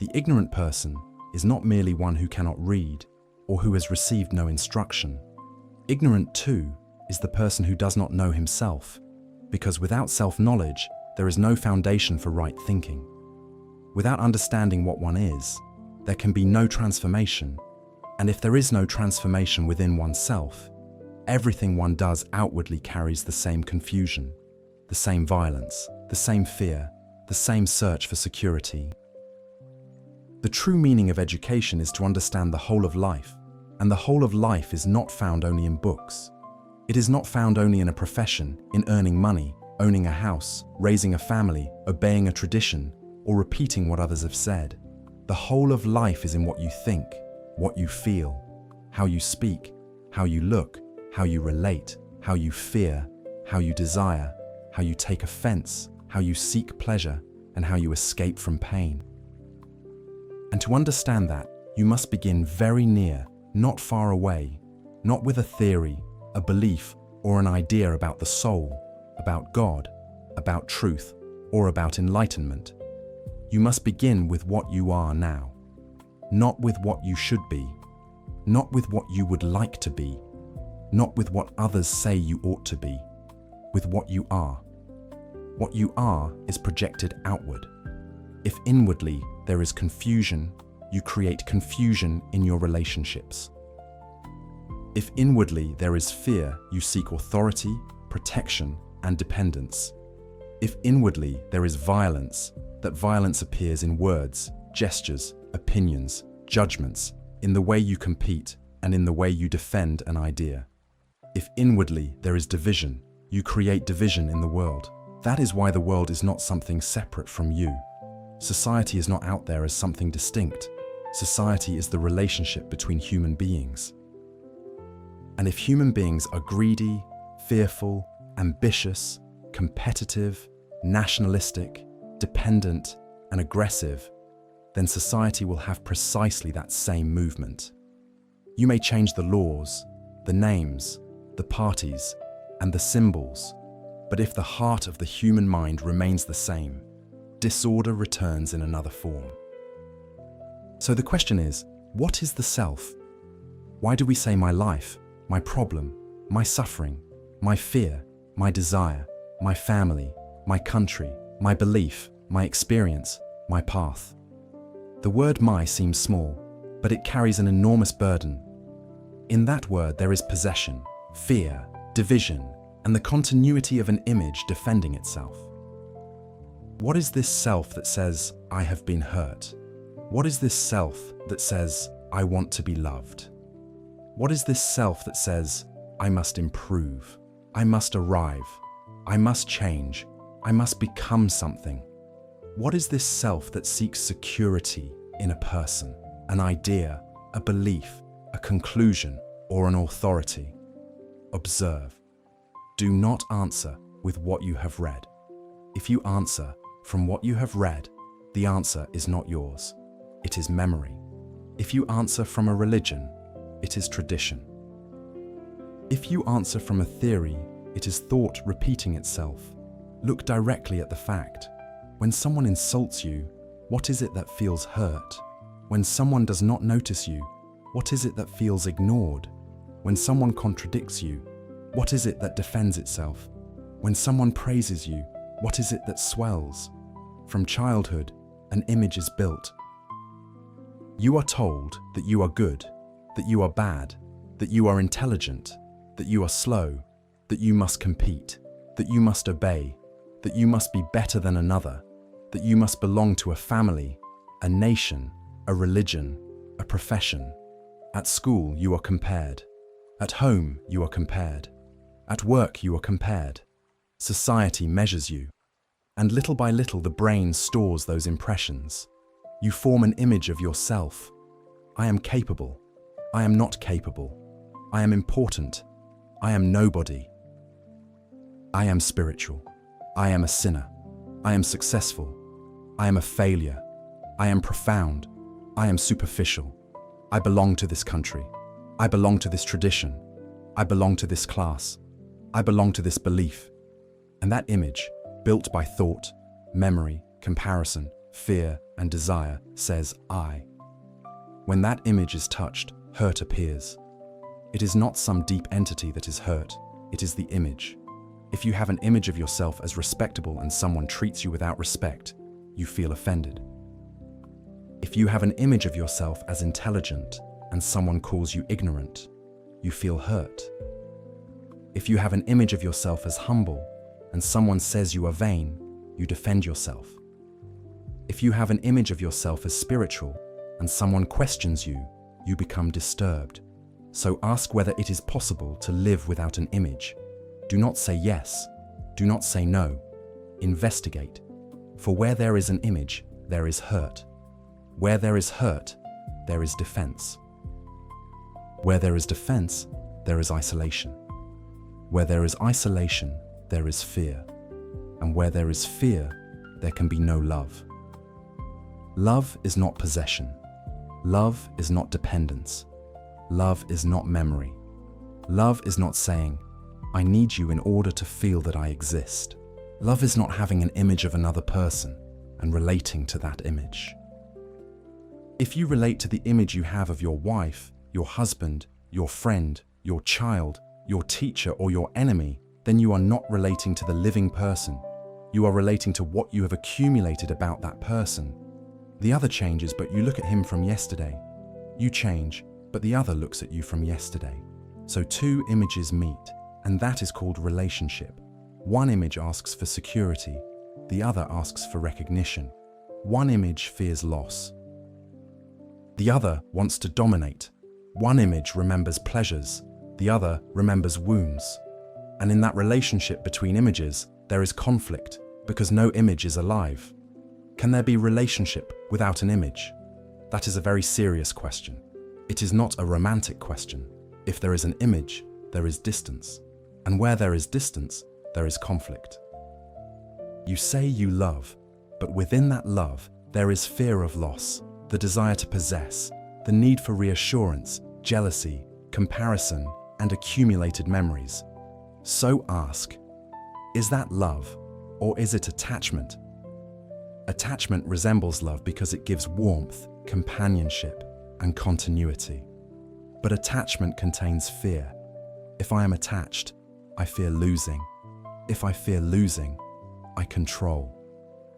The ignorant person is not merely one who cannot read or who has received no instruction. Ignorant, too, is the person who does not know himself, because without self-knowledge, there is no foundation for right thinking. Without understanding what one is, there can be no transformation, and if there is no transformation within oneself, everything one does outwardly carries the same confusion, the same violence, the same fear, the same search for security. The true meaning of education is to understand the whole of life, and the whole of life is not found only in books. It is not found only in a profession, in earning money, owning a house, raising a family, obeying a tradition, or repeating what others have said. The whole of life is in what you think, what you feel, how you speak, how you look, how you relate, how you fear, how you desire, how you take offense, how you seek pleasure, and how you escape from pain. And to understand that, you must begin very near, not far away, not with a theory, a belief, or an idea about the soul, about God, about truth, or about enlightenment. You must begin with what you are now, not with what you should be, not with what you would like to be, not with what others say you ought to be, with what you are. What you are is projected outward. If inwardly there is confusion, you create confusion in your relationships. If inwardly there is fear, you seek authority, protection, and dependence. If inwardly there is violence, that violence appears in words, gestures, opinions, judgments, in the way you compete, and in the way you defend an idea. If inwardly there is division, you create division in the world. That is why the world is not something separate from you. Society is not out there as something distinct. Society is the relationship between human beings. And if human beings are greedy, fearful, ambitious, competitive, nationalistic, dependent, and aggressive, then society will have precisely that same movement. You may change the laws, the names, the parties, and the symbols, but if the heart of the human mind remains the same, disorder returns in another form. So the question is, what is the self? Why do we say my life, my problem, my suffering, my fear, my desire, my family, my country, my belief, my experience, my path? The word my seems small, but it carries an enormous burden. In that word there is possession, fear, division, and the continuity of an image defending itself. What is this self that says, I have been hurt? What is this self that says, I want to be loved? What is this self that says, I must improve, I must arrive, I must change, I must become something? What is this self that seeks security in a person, an idea, a belief, a conclusion, or an authority? Observe. Do not answer with what you have read. If you answer from what you have read, the answer is not yours. It is memory. If you answer from a religion, it is tradition. If you answer from a theory, it is thought repeating itself. Look directly at the fact. When someone insults you, what is it that feels hurt? When someone does not notice you, what is it that feels ignored? When someone contradicts you, what is it that defends itself? When someone praises you, what is it that swells? From childhood, an image is built. You are told that you are good, that you are bad, that you are intelligent, that you are slow, that you must compete, that you must obey, that you must be better than another, that you must belong to a family, a nation, a religion, a profession. At school, you are compared. At home, you are compared. At work, you are compared. Society measures you. And little by little, the brain stores those impressions. You form an image of yourself. I am capable. I am not capable. I am important. I am nobody. I am spiritual. I am a sinner. I am successful. I am a failure. I am profound. I am superficial. I belong to this country. I belong to this tradition. I belong to this class. I belong to this belief. And that image, built by thought, memory, comparison, fear, and desire says I. When that image is touched, hurt appears. It is not some deep entity that is hurt, it is the image. If you have an image of yourself as respectable and someone treats you without respect, you feel offended. If you have an image of yourself as intelligent and someone calls you ignorant, you feel hurt. If you have an image of yourself as humble and someone says you are vain, you defend yourself. If you have an image of yourself as spiritual and someone questions you, you become disturbed. So ask whether it is possible to live without an image. Do not say yes. Do not say no. Investigate. For where there is an image, there is hurt. Where there is hurt, there is defense. Where there is defense, there is isolation. Where there is isolation, there is fear. And where there is fear, there can be no love. Love is not possession. Love is not dependence. Love is not memory. Love is not saying, I need you in order to feel that I exist. Love is not having an image of another person and relating to that image. If you relate to the image you have of your wife, your husband, your friend, your child, your teacher, or your enemy, then you are not relating to the living person. You are relating to what you have accumulated about that person. The other changes, but you look at him from yesterday. You change, but the other looks at you from yesterday. So two images meet, and that is called relationship. One image asks for security, the other asks for recognition. One image fears loss. The other wants to dominate. One image remembers pleasures, the other remembers wounds. And in that relationship between images, there is conflict, because no image is alive. Can there be relationship without an image? That is a very serious question. It is not a romantic question. If there is an image, there is distance. And where there is distance, there is conflict. You say you love, but within that love, there is fear of loss, the desire to possess, the need for reassurance, jealousy, comparison, and accumulated memories. So ask, is that love, or is it attachment? Attachment resembles love because it gives warmth, companionship, and continuity. But attachment contains fear. If I am attached, I fear losing. If I fear losing, I control.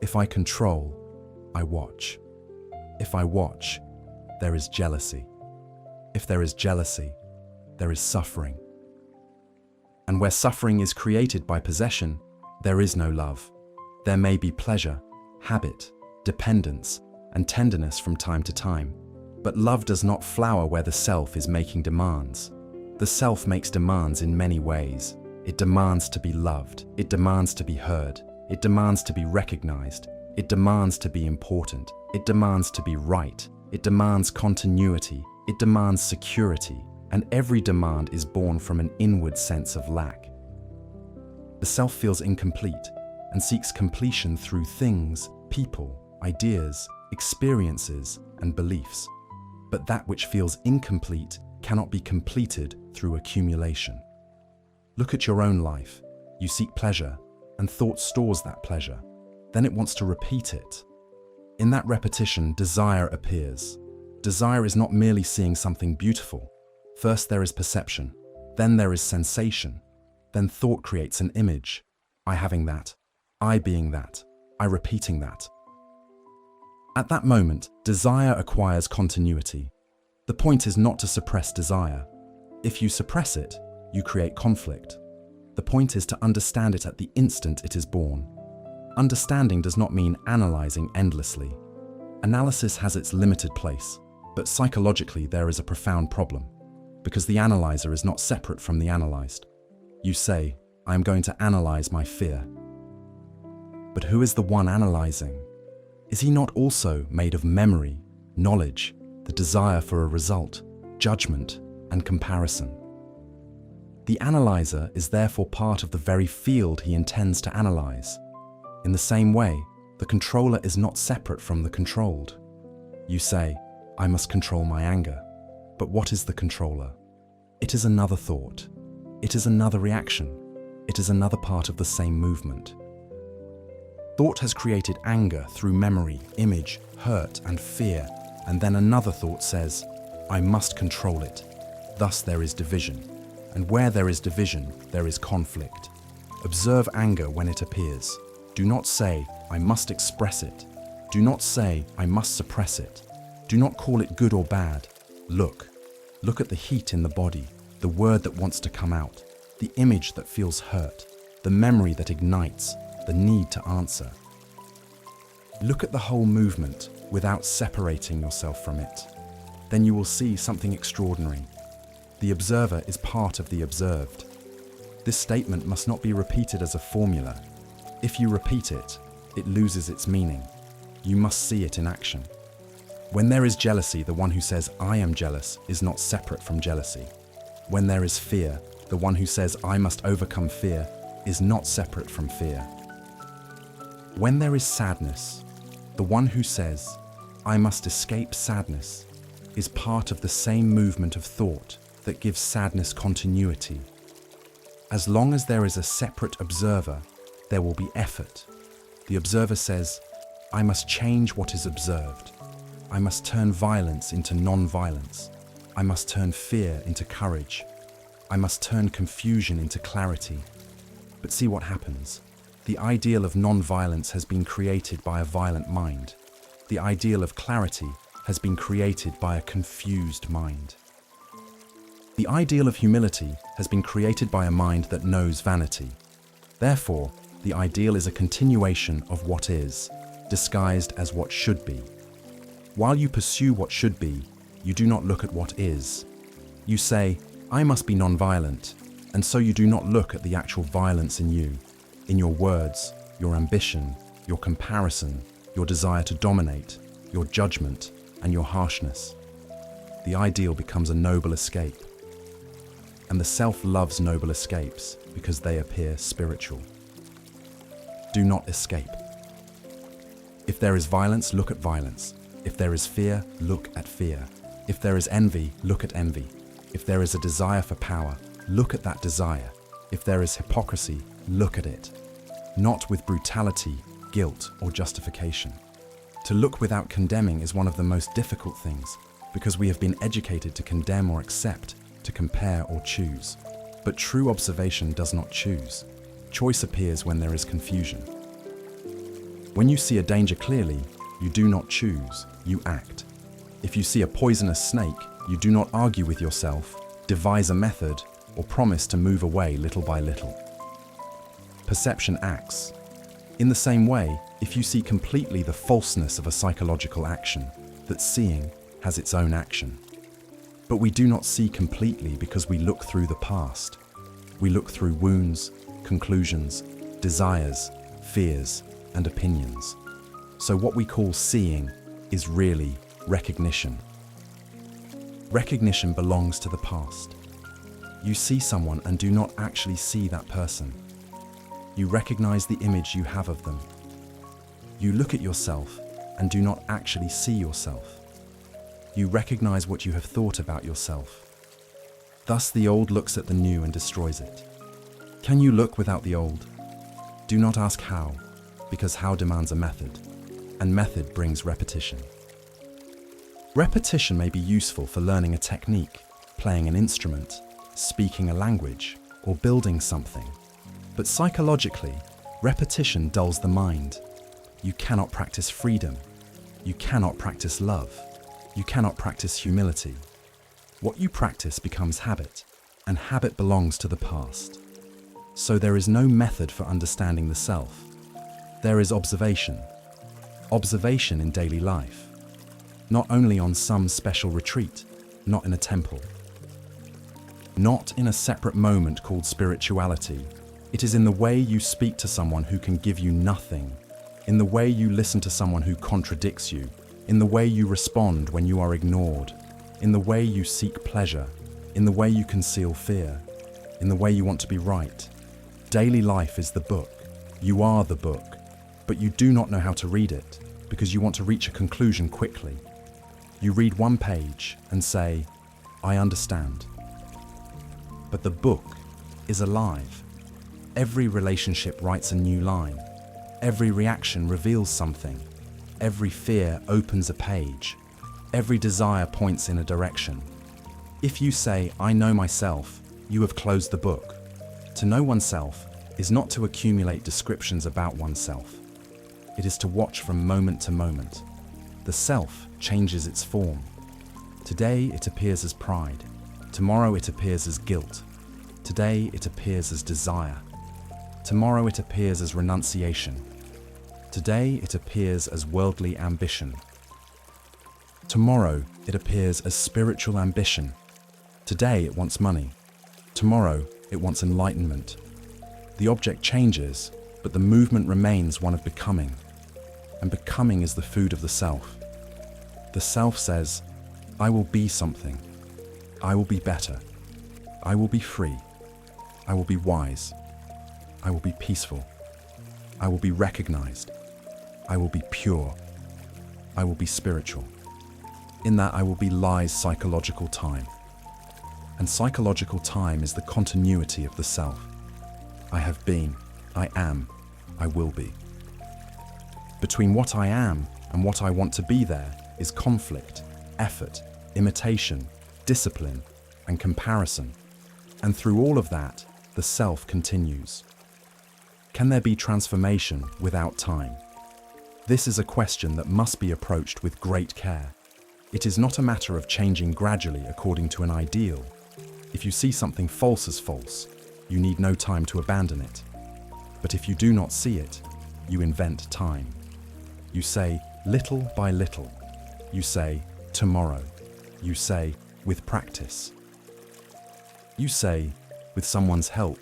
If I control, I watch. If I watch, there is jealousy. If there is jealousy, there is suffering. And where suffering is created by possession, there is no love. There may be pleasure, habit, dependence, and tenderness from time to time. But love does not flower where the self is making demands. The self makes demands in many ways. It demands to be loved. It demands to be heard. It demands to be recognized. It demands to be important. It demands to be right. It demands continuity. It demands security. And every demand is born from an inward sense of lack. The self feels incomplete and seeks completion through things, people, ideas, experiences, and beliefs. But that which feels incomplete cannot be completed through accumulation. Look at your own life. You seek pleasure, and thought stores that pleasure. Then it wants to repeat it. In that repetition, desire appears. Desire is not merely seeing something beautiful. First there is perception, then there is sensation, then thought creates an image. I having that, I being that, I repeating that. At that moment, desire acquires continuity. The point is not to suppress desire. If you suppress it, you create conflict. The point is to understand it at the instant it is born. Understanding does not mean analyzing endlessly. Analysis has its limited place, but psychologically there is a profound problem, because the analyzer is not separate from the analyzed. You say, I am going to analyze my fear. But who is the one analyzing? Is he not also made of memory, knowledge, the desire for a result, judgment, and comparison? The analyzer is therefore part of the very field he intends to analyze. In the same way, the controller is not separate from the controlled. You say, I must control my anger. But what is the controller? It is another thought. It is another reaction. It is another part of the same movement. Thought has created anger through memory, image, hurt, and fear, and then another thought says, I must control it. Thus there is division. And where there is division, there is conflict. Observe anger when it appears. Do not say, I must express it. Do not say, I must suppress it. Do not call it good or bad. Look. Look at the heat in the body, the word that wants to come out, the image that feels hurt, the memory that ignites, the need to answer. Look at the whole movement without separating yourself from it. Then you will see something extraordinary. The observer is part of the observed. This statement must not be repeated as a formula. If you repeat it, it loses its meaning. You must see it in action. When there is jealousy, the one who says, I am jealous, is not separate from jealousy. When there is fear, the one who says, I must overcome fear, is not separate from fear. When there is sadness, the one who says, I must escape sadness, is part of the same movement of thought that gives sadness continuity. As long as there is a separate observer, there will be effort. The observer says, I must change what is observed. I must turn violence into non-violence. I must turn fear into courage. I must turn confusion into clarity. But see what happens. The ideal of non-violence has been created by a violent mind. The ideal of clarity has been created by a confused mind. The ideal of humility has been created by a mind that knows vanity. Therefore, the ideal is a continuation of what is, disguised as what should be. While you pursue what should be, you do not look at what is. You say, I must be non-violent, and so you do not look at the actual violence in you, in your words, your ambition, your comparison, your desire to dominate, your judgment, and your harshness. The ideal becomes a noble escape. And the self loves noble escapes because they appear spiritual. Do not escape. If there is violence, look at violence. If there is fear, look at fear. If there is envy, look at envy. If there is a desire for power, look at that desire. If there is hypocrisy, look at it. Not with brutality, guilt, or justification. To look without condemning is one of the most difficult things because we have been educated to condemn or accept, to compare or choose. But true observation does not choose. Choice appears when there is confusion. When you see a danger clearly, you do not choose, you act. If you see a poisonous snake, you do not argue with yourself, devise a method, or promise to move away little by little. Perception acts. In the same way, if you see completely the falseness of a psychological action, that seeing has its own action. But we do not see completely because we look through the past. We look through wounds, conclusions, desires, fears, and opinions. So what we call seeing is really recognition. Recognition belongs to the past. You see someone and do not actually see that person. You recognize the image you have of them. You look at yourself and do not actually see yourself. You recognize what you have thought about yourself. Thus the old looks at the new and destroys it. Can you look without the old? Do not ask how, because how demands a method, and method brings repetition. Repetition may be useful for learning a technique, playing an instrument, speaking a language, or building something. But psychologically, repetition dulls the mind. You cannot practice freedom. You cannot practice love. You cannot practice humility. What you practice becomes habit, and habit belongs to the past. So there is no method for understanding the self. There is observation. Observation in daily life. Not only on some special retreat, not in a temple. Not in a separate moment called spirituality. It is in the way you speak to someone who can give you nothing, in the way you listen to someone who contradicts you, in the way you respond when you are ignored, in the way you seek pleasure, in the way you conceal fear, in the way you want to be right. Daily life is the book. You are the book, but you do not know how to read it because you want to reach a conclusion quickly. You read one page and say, I understand. But the book is alive. Every relationship writes a new line. Every reaction reveals something. Every fear opens a page. Every desire points in a direction. If you say, "I know myself," you have closed the book. To know oneself is not to accumulate descriptions about oneself. It is to watch from moment to moment. The self changes its form. Today it appears as pride. Tomorrow it appears as guilt. Today it appears as desire. Tomorrow it appears as renunciation. Today it appears as worldly ambition. Tomorrow it appears as spiritual ambition. Today it wants money. Tomorrow it wants enlightenment. The object changes, but the movement remains one of becoming. And becoming is the food of the self. The self says, "I will be something. I will be better. I will be free. I will be wise. I will be peaceful. I will be recognized. I will be pure. I will be spiritual. In that I will be lies psychological time. And psychological time is the continuity of the self. I have been, I am, I will be. Between what I am and what I want to be there is conflict, effort, imitation, discipline, and comparison. And through all of that, the self continues. Can there be transformation without time? This is a question that must be approached with great care. It is not a matter of changing gradually according to an ideal. If you see something false as false, you need no time to abandon it. But if you do not see it, you invent time. You say, little by little. You say, tomorrow. You say, with practice. You say, with someone's help.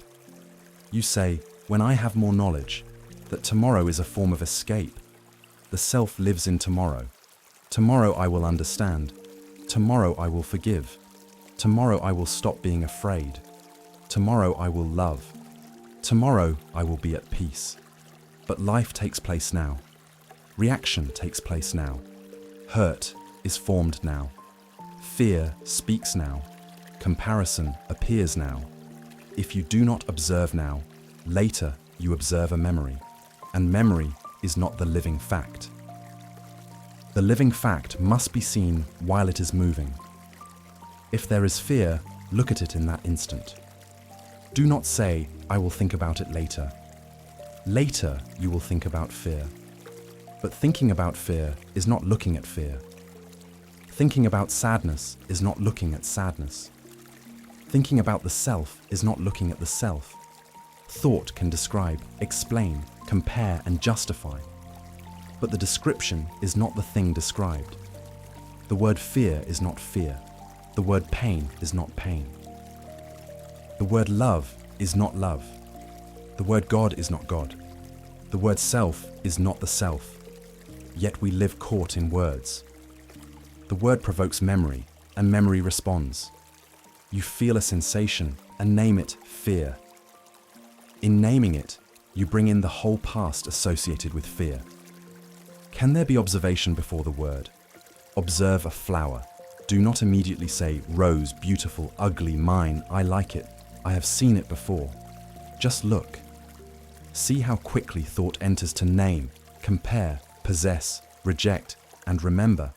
You say, when I have more knowledge, that tomorrow is a form of escape. The self lives in tomorrow. Tomorrow I will understand. Tomorrow I will forgive. Tomorrow I will stop being afraid. Tomorrow I will love. Tomorrow I will be at peace. But life takes place now. Reaction takes place now. Hurt is formed now. Fear speaks now. Comparison appears now. If you do not observe now, later you observe a memory. And memory is not the living fact. The living fact must be seen while it is moving. If there is fear, look at it in that instant. Do not say, I will think about it later. Later you will think about fear. But thinking about fear is not looking at fear. Thinking about sadness is not looking at sadness. Thinking about the self is not looking at the self. Thought can describe, explain, compare, and justify. But the description is not the thing described. The word fear is not fear. The word pain is not pain. The word love is not love. The word God is not God. The word self is not the self. Yet we live caught in words. The word provokes memory, and memory responds. You feel a sensation and name it fear. In naming it, you bring in the whole past associated with fear. Can there be observation before the word? Observe a flower. Do not immediately say, rose, beautiful, ugly, mine, I like it, I have seen it before. Just look. See how quickly thought enters to name, compare, possess, reject, and remember.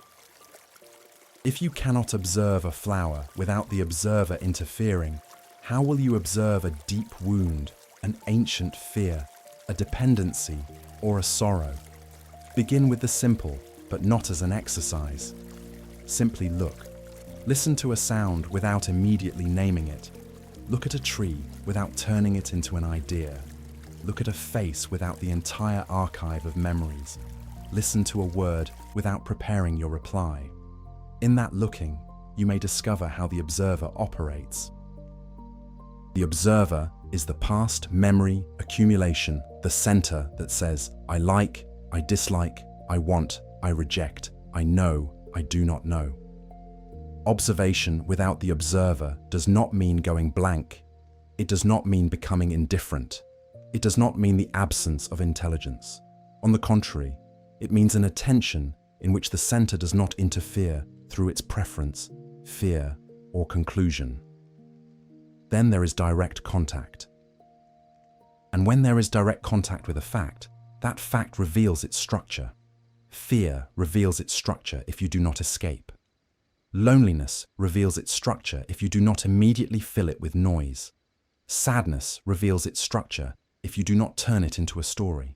If you cannot observe a flower without the observer interfering, how will you observe a deep wound, an ancient fear, a dependency, or a sorrow? Begin with the simple, but not as an exercise. Simply look. Listen to a sound without immediately naming it. Look at a tree without turning it into an idea. Look at a face without the entire archive of memories. Listen to a word without preparing your reply. In that looking, you may discover how the observer operates. The observer is the past memory accumulation, the center that says, I like, I dislike, I want, I reject, I know, I do not know. Observation without the observer does not mean going blank. It does not mean becoming indifferent. It does not mean the absence of intelligence. On the contrary, it means an attention in which the center does not interfere through its preference, fear, or conclusion. Then there is direct contact. And when there is direct contact with a fact, That fact reveals its structure. Fear reveals its structure if you do not escape. Loneliness reveals its structure if you do not immediately fill it with noise. Sadness reveals its structure if you do not turn it into a story.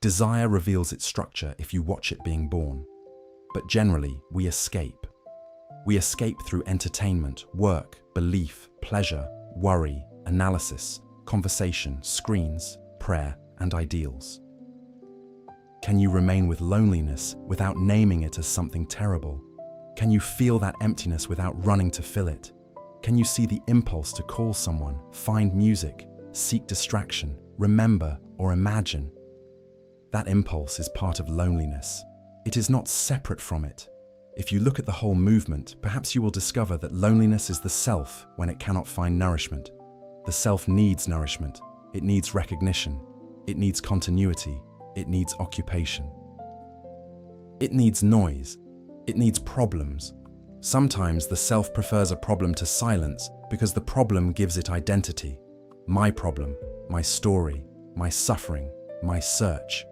Desire reveals its structure if you watch it being born. But generally, we escape. We escape through entertainment, work, belief, pleasure, worry, analysis, conversation, screens, prayer, and ideals. Can you remain with loneliness without naming it as something terrible? Can you feel that emptiness without running to fill it? Can you see the impulse to call someone, find music, seek distraction, remember, or imagine? That impulse is part of loneliness. It is not separate from it. If you look at the whole movement, perhaps you will discover that loneliness is the self when it cannot find nourishment. The self needs nourishment. It needs recognition. It needs continuity. It needs occupation. It needs noise. It needs problems. Sometimes the self prefers a problem to silence because the problem gives it identity. My problem, my story, my suffering, my search.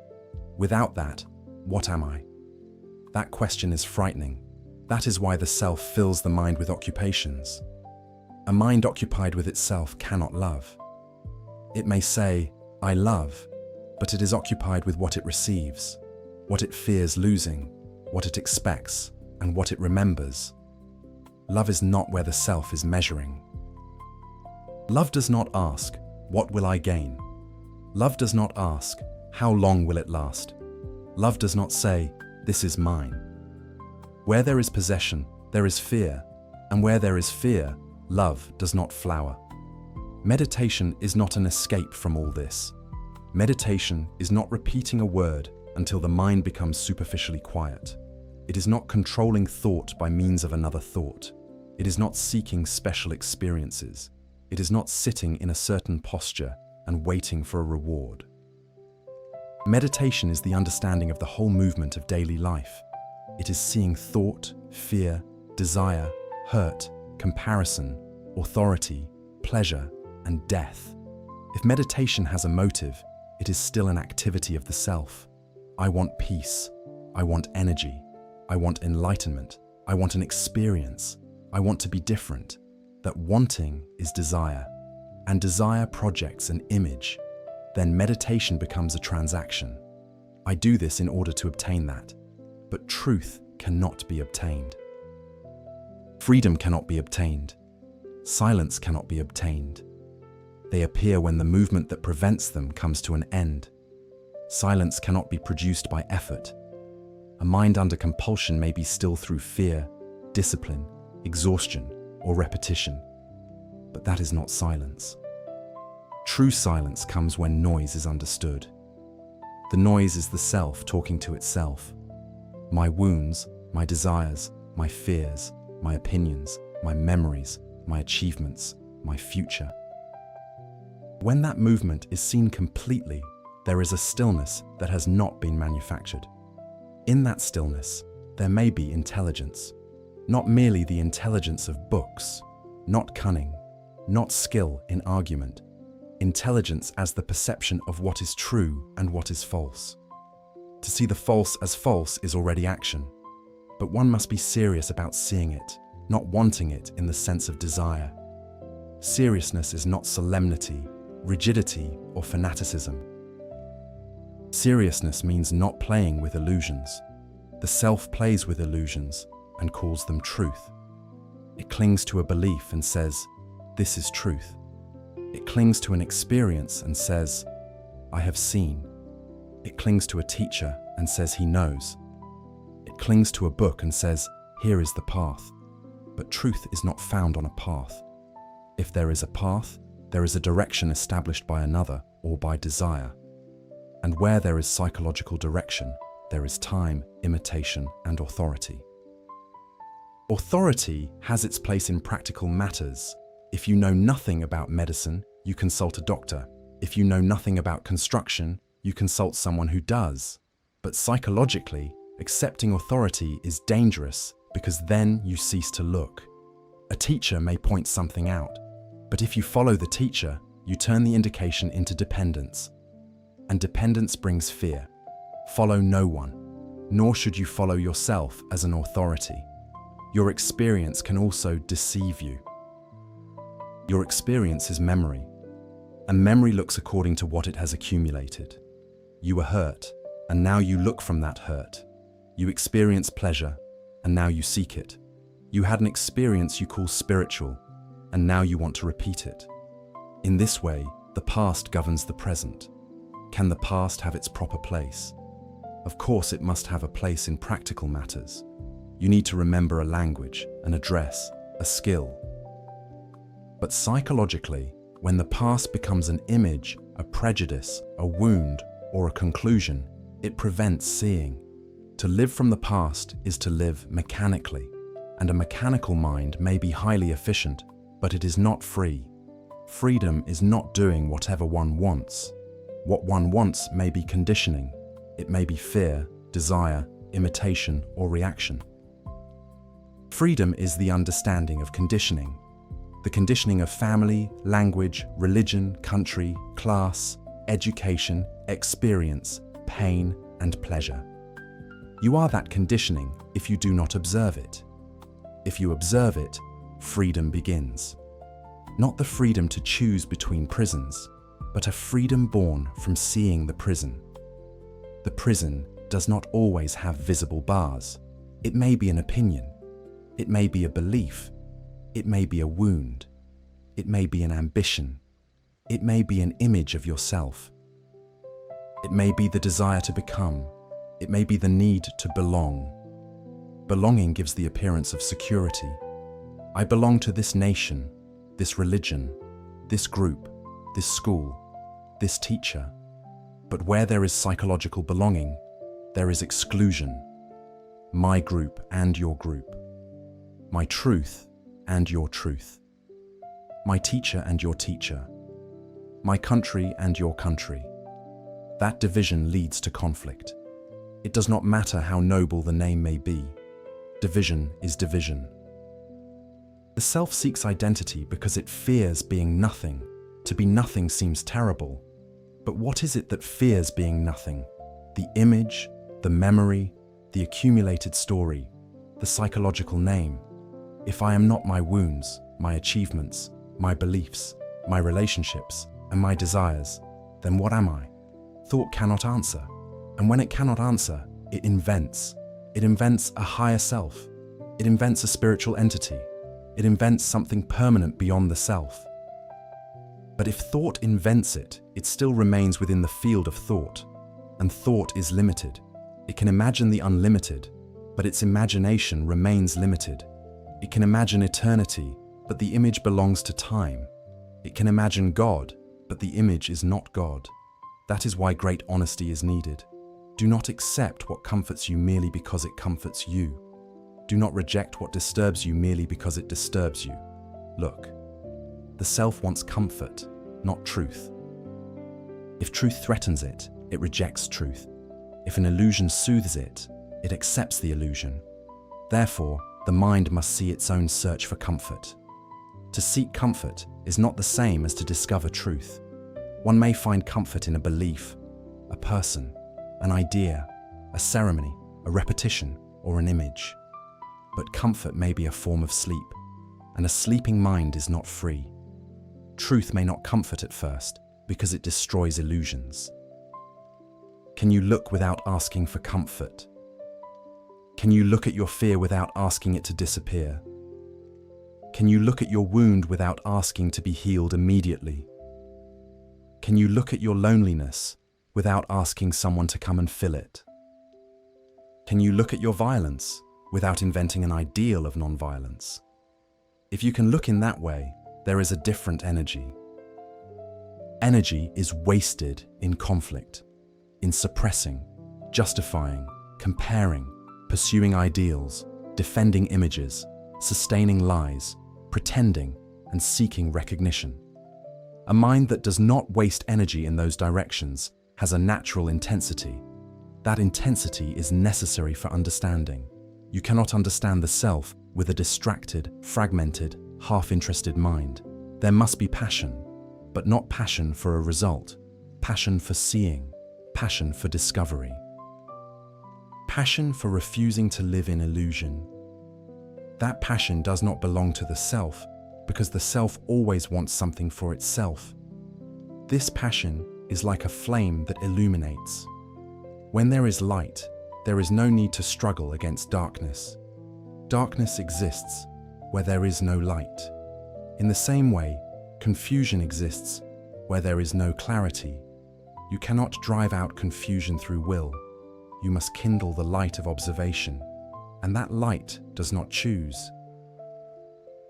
Without that, what am I? That question is frightening. That is why the self fills the mind with occupations. A mind occupied with itself cannot love. It may say, I love, but it is occupied with what it receives, what it fears losing, what it expects, and what it remembers. Love is not where the self is measuring. Love does not ask, what will I gain? Love does not ask, how long will it last? Love does not say, this is mine. Where there is possession, there is fear, and where there is fear, love does not flower. Meditation is not an escape from all this. Meditation is not repeating a word until the mind becomes superficially quiet. It is not controlling thought by means of another thought. It is not seeking special experiences. It is not sitting in a certain posture and waiting for a reward. Meditation is the understanding of the whole movement of daily life. It is seeing thought, fear, desire, hurt, comparison, authority, pleasure, and death. If meditation has a motive, it is still an activity of the self. I want peace. I want energy. I want enlightenment. I want an experience. I want to be different. That wanting is desire, and desire projects an image. Then meditation becomes a transaction. I do this in order to obtain that. But truth cannot be obtained. Freedom cannot be obtained. Silence cannot be obtained. They appear when the movement that prevents them comes to an end. Silence cannot be produced by effort. A mind under compulsion may be still through fear, discipline, exhaustion, or repetition. But that is not silence. True silence comes when noise is understood. The noise is the self talking to itself. My wounds, my desires, my fears, my opinions, my memories, my achievements, my future. When that movement is seen completely, there is a stillness that has not been manufactured. In that stillness, there may be intelligence, not merely the intelligence of books, not cunning, not skill in argument, intelligence as the perception of what is true and what is false. To see the false as false is already action, but one must be serious about seeing it, not wanting it in the sense of desire. Seriousness is not solemnity, rigidity, or fanaticism. Seriousness means not playing with illusions. The self plays with illusions and calls them truth. It clings to a belief and says, this is truth. It clings to an experience and says, I have seen. It clings to a teacher and says he knows. It clings to a book and says, here is the path. But truth is not found on a path. If there is a path, there is a direction established by another or by desire. And where there is psychological direction, there is time, imitation, and authority. Authority has its place in practical matters. If you know nothing about medicine, you consult a doctor. If you know nothing about construction, you consult someone who does. But psychologically, accepting authority is dangerous because then you cease to look. A teacher may point something out, but if you follow the teacher, you turn the indication into dependence. and dependence brings fear. Follow no one, nor should you follow yourself as an authority. Your experience can also deceive you. Your experience is memory, and memory looks according to what it has accumulated. You were hurt, and now you look from that hurt. You experience pleasure, and now you seek it. You had an experience you call spiritual, and now you want to repeat it. In this way, the past governs the present. Can the past have its proper place? Of course, it must have a place in practical matters. You need to remember a language, an address, a skill. But psychologically, when the past becomes an image, a prejudice, a wound, or a conclusion, it prevents seeing. To live from the past is to live mechanically, and a mechanical mind may be highly efficient, but it is not free. Freedom is not doing whatever one wants. What one wants may be conditioning. It may be fear, desire, imitation, or reaction. Freedom is the understanding of conditioning. The conditioning of family, language, religion, country, class, education, experience, pain, and pleasure. You are that conditioning if you do not observe it. If you observe it, freedom begins. Not the freedom to choose between prisons, but a freedom born from seeing the prison. The prison does not always have visible bars. It may be an opinion. It may be a belief. It may be a wound. It may be an ambition. It may be an image of yourself. It may be the desire to become. It may be the need to belong. Belonging gives the appearance of security. I belong to this nation, this religion, this group, this school, this teacher. But where there is psychological belonging, there is exclusion. My group and your group. My truth and your truth. My teacher and your teacher. My country and your country. That division leads to conflict. It does not matter how noble the name may be. Division is division. The self seeks identity because it fears being nothing. To be nothing seems terrible. But what is it that fears being nothing? The image, the memory, the accumulated story, the psychological name. If I am not my wounds, my achievements, my beliefs, my relationships, and my desires, then what am I? Thought cannot answer. And when it cannot answer, it invents. It invents a higher self. It invents a spiritual entity. It invents something permanent beyond the self. But if thought invents it, it still remains within the field of thought. And thought is limited. It can imagine the unlimited, but its imagination remains limited. It can imagine eternity, but the image belongs to time. It can imagine God, but the image is not God. That is why great honesty is needed. Do not accept what comforts you merely because it comforts you. Do not reject what disturbs you merely because it disturbs you. Look, the self wants comfort, not truth. If truth threatens it, it rejects truth. If an illusion soothes it, it accepts the illusion. Therefore, the mind must see its own search for comfort. To seek comfort is not the same as to discover truth. One may find comfort in a belief, a person, an idea, a ceremony, a repetition, or an image. But comfort may be a form of sleep, and a sleeping mind is not free. Truth may not comfort at first because it destroys illusions. Can you look without asking for comfort? Can you look at your fear without asking it to disappear? Can you look at your wound without asking to be healed immediately? Can you look at your loneliness without asking someone to come and fill it? Can you look at your violence without inventing an ideal of nonviolence? If you can look in that way, there is a different energy. Energy is wasted in conflict, in suppressing, justifying, comparing, pursuing ideals, defending images, sustaining lies, pretending, and seeking recognition. A mind that does not waste energy in those directions has a natural intensity. That intensity is necessary for understanding. You cannot understand the self with a distracted, fragmented, half-interested mind. There must be passion, but not passion for a result, passion for seeing. passion for discovery. Passion for refusing to live in illusion. That passion does not belong to the self, because the self always wants something for itself. This passion is like a flame that illuminates. When there is light, there is no need to struggle against darkness. Darkness exists where there is no light. In the same way, confusion exists where there is no clarity. You cannot drive out confusion through will. You must kindle the light of observation, and that light does not choose.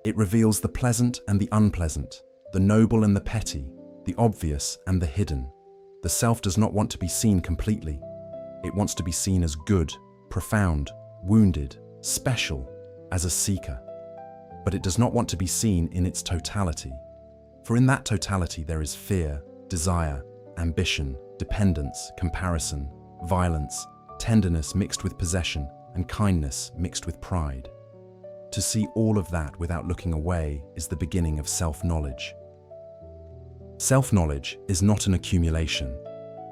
It reveals the pleasant and the unpleasant, the noble and the petty, the obvious and the hidden. The self does not want to be seen completely. It wants to be seen as good, profound, wounded, special, as a seeker. But it does not want to be seen in its totality. For in that totality there is fear, desire, ambition, dependence, comparison, violence, tenderness mixed with possession, and kindness mixed with pride. To see all of that without looking away is the beginning of self-knowledge. Self-knowledge is not an accumulation.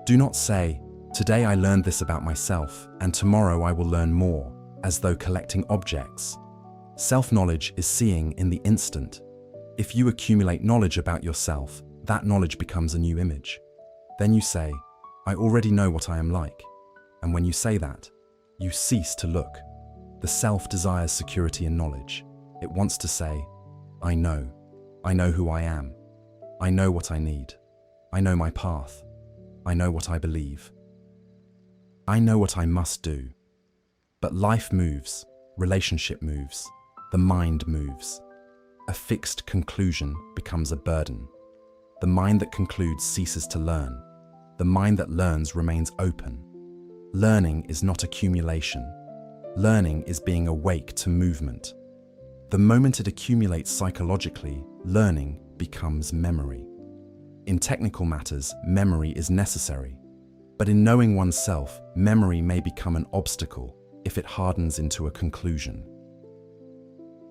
Do not say, "Today I learned this about myself, and tomorrow I will learn more," as though collecting objects. Self-knowledge is seeing in the instant. If you accumulate knowledge about yourself, that knowledge becomes a new image. Then you say, "I already know what I am like." And when you say that, you cease to look. The self desires security and knowledge. It wants to say, I know who I am. I know what I need. I know my path. I know what I believe. I know what I must do." But life moves, relationship moves, the mind moves. A fixed conclusion becomes a burden. The mind that concludes ceases to learn. The mind that learns remains open. Learning is not accumulation. Learning is being awake to movement. The moment it accumulates psychologically, learning becomes memory. In technical matters, memory is necessary. But in knowing oneself, memory may become an obstacle if it hardens into a conclusion.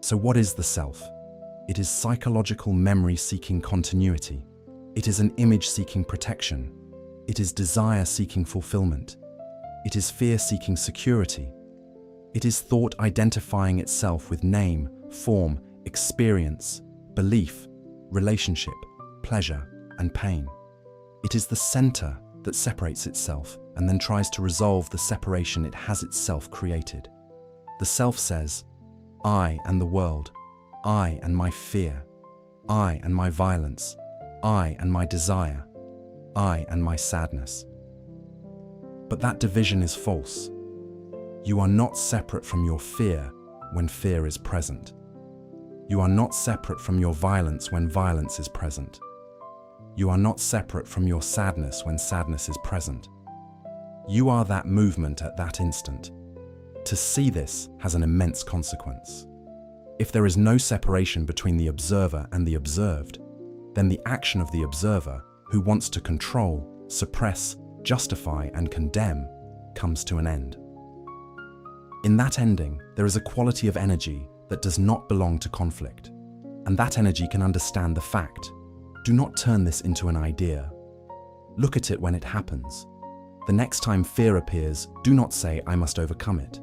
So what is the self? It is psychological memory seeking continuity. It is an image seeking protection. It is desire seeking fulfillment. It is fear seeking security. It is thought identifying itself with name, form, experience, belief, relationship, pleasure, and pain. It is the center that separates itself and then tries to resolve the separation it has itself created. The self says, "I and the world, I and my fear, I and my violence, I and my desire, I and my sadness." But that division is false. You are not separate from your fear when fear is present. You are not separate from your violence when violence is present. You are not separate from your sadness when sadness is present. You are that movement at that instant. To see this has an immense consequence. If there is no separation between the observer and the observed, then the action of the observer, who wants to control, suppress, justify, and condemn, comes to an end. In that ending, there is a quality of energy that does not belong to conflict, and that energy can understand the fact. Do not turn this into an idea. Look at it when it happens. The next time fear appears, do not say, "I must overcome it."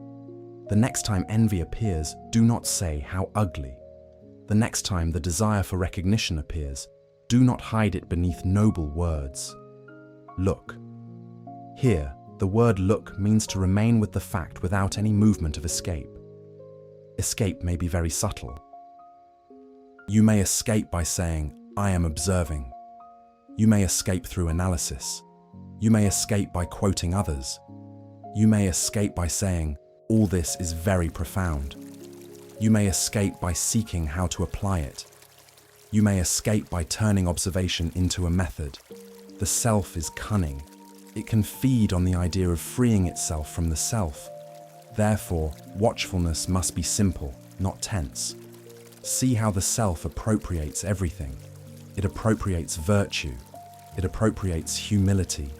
The next time envy appears, do not say, "How ugly." The next time the desire for recognition appears, do not hide it beneath noble words. Look. Here, the word look means to remain with the fact without any movement of escape. Escape may be very subtle. You may escape by saying, "I am observing." You may escape through analysis. You may escape by quoting others. You may escape by saying, "All this is very profound." You may escape by seeking how to apply it. You may escape by turning observation into a method. The self is cunning. It can feed on the idea of freeing itself from the self. Therefore, watchfulness must be simple, not tense. See how the self appropriates everything. It appropriates virtue. It appropriates humility.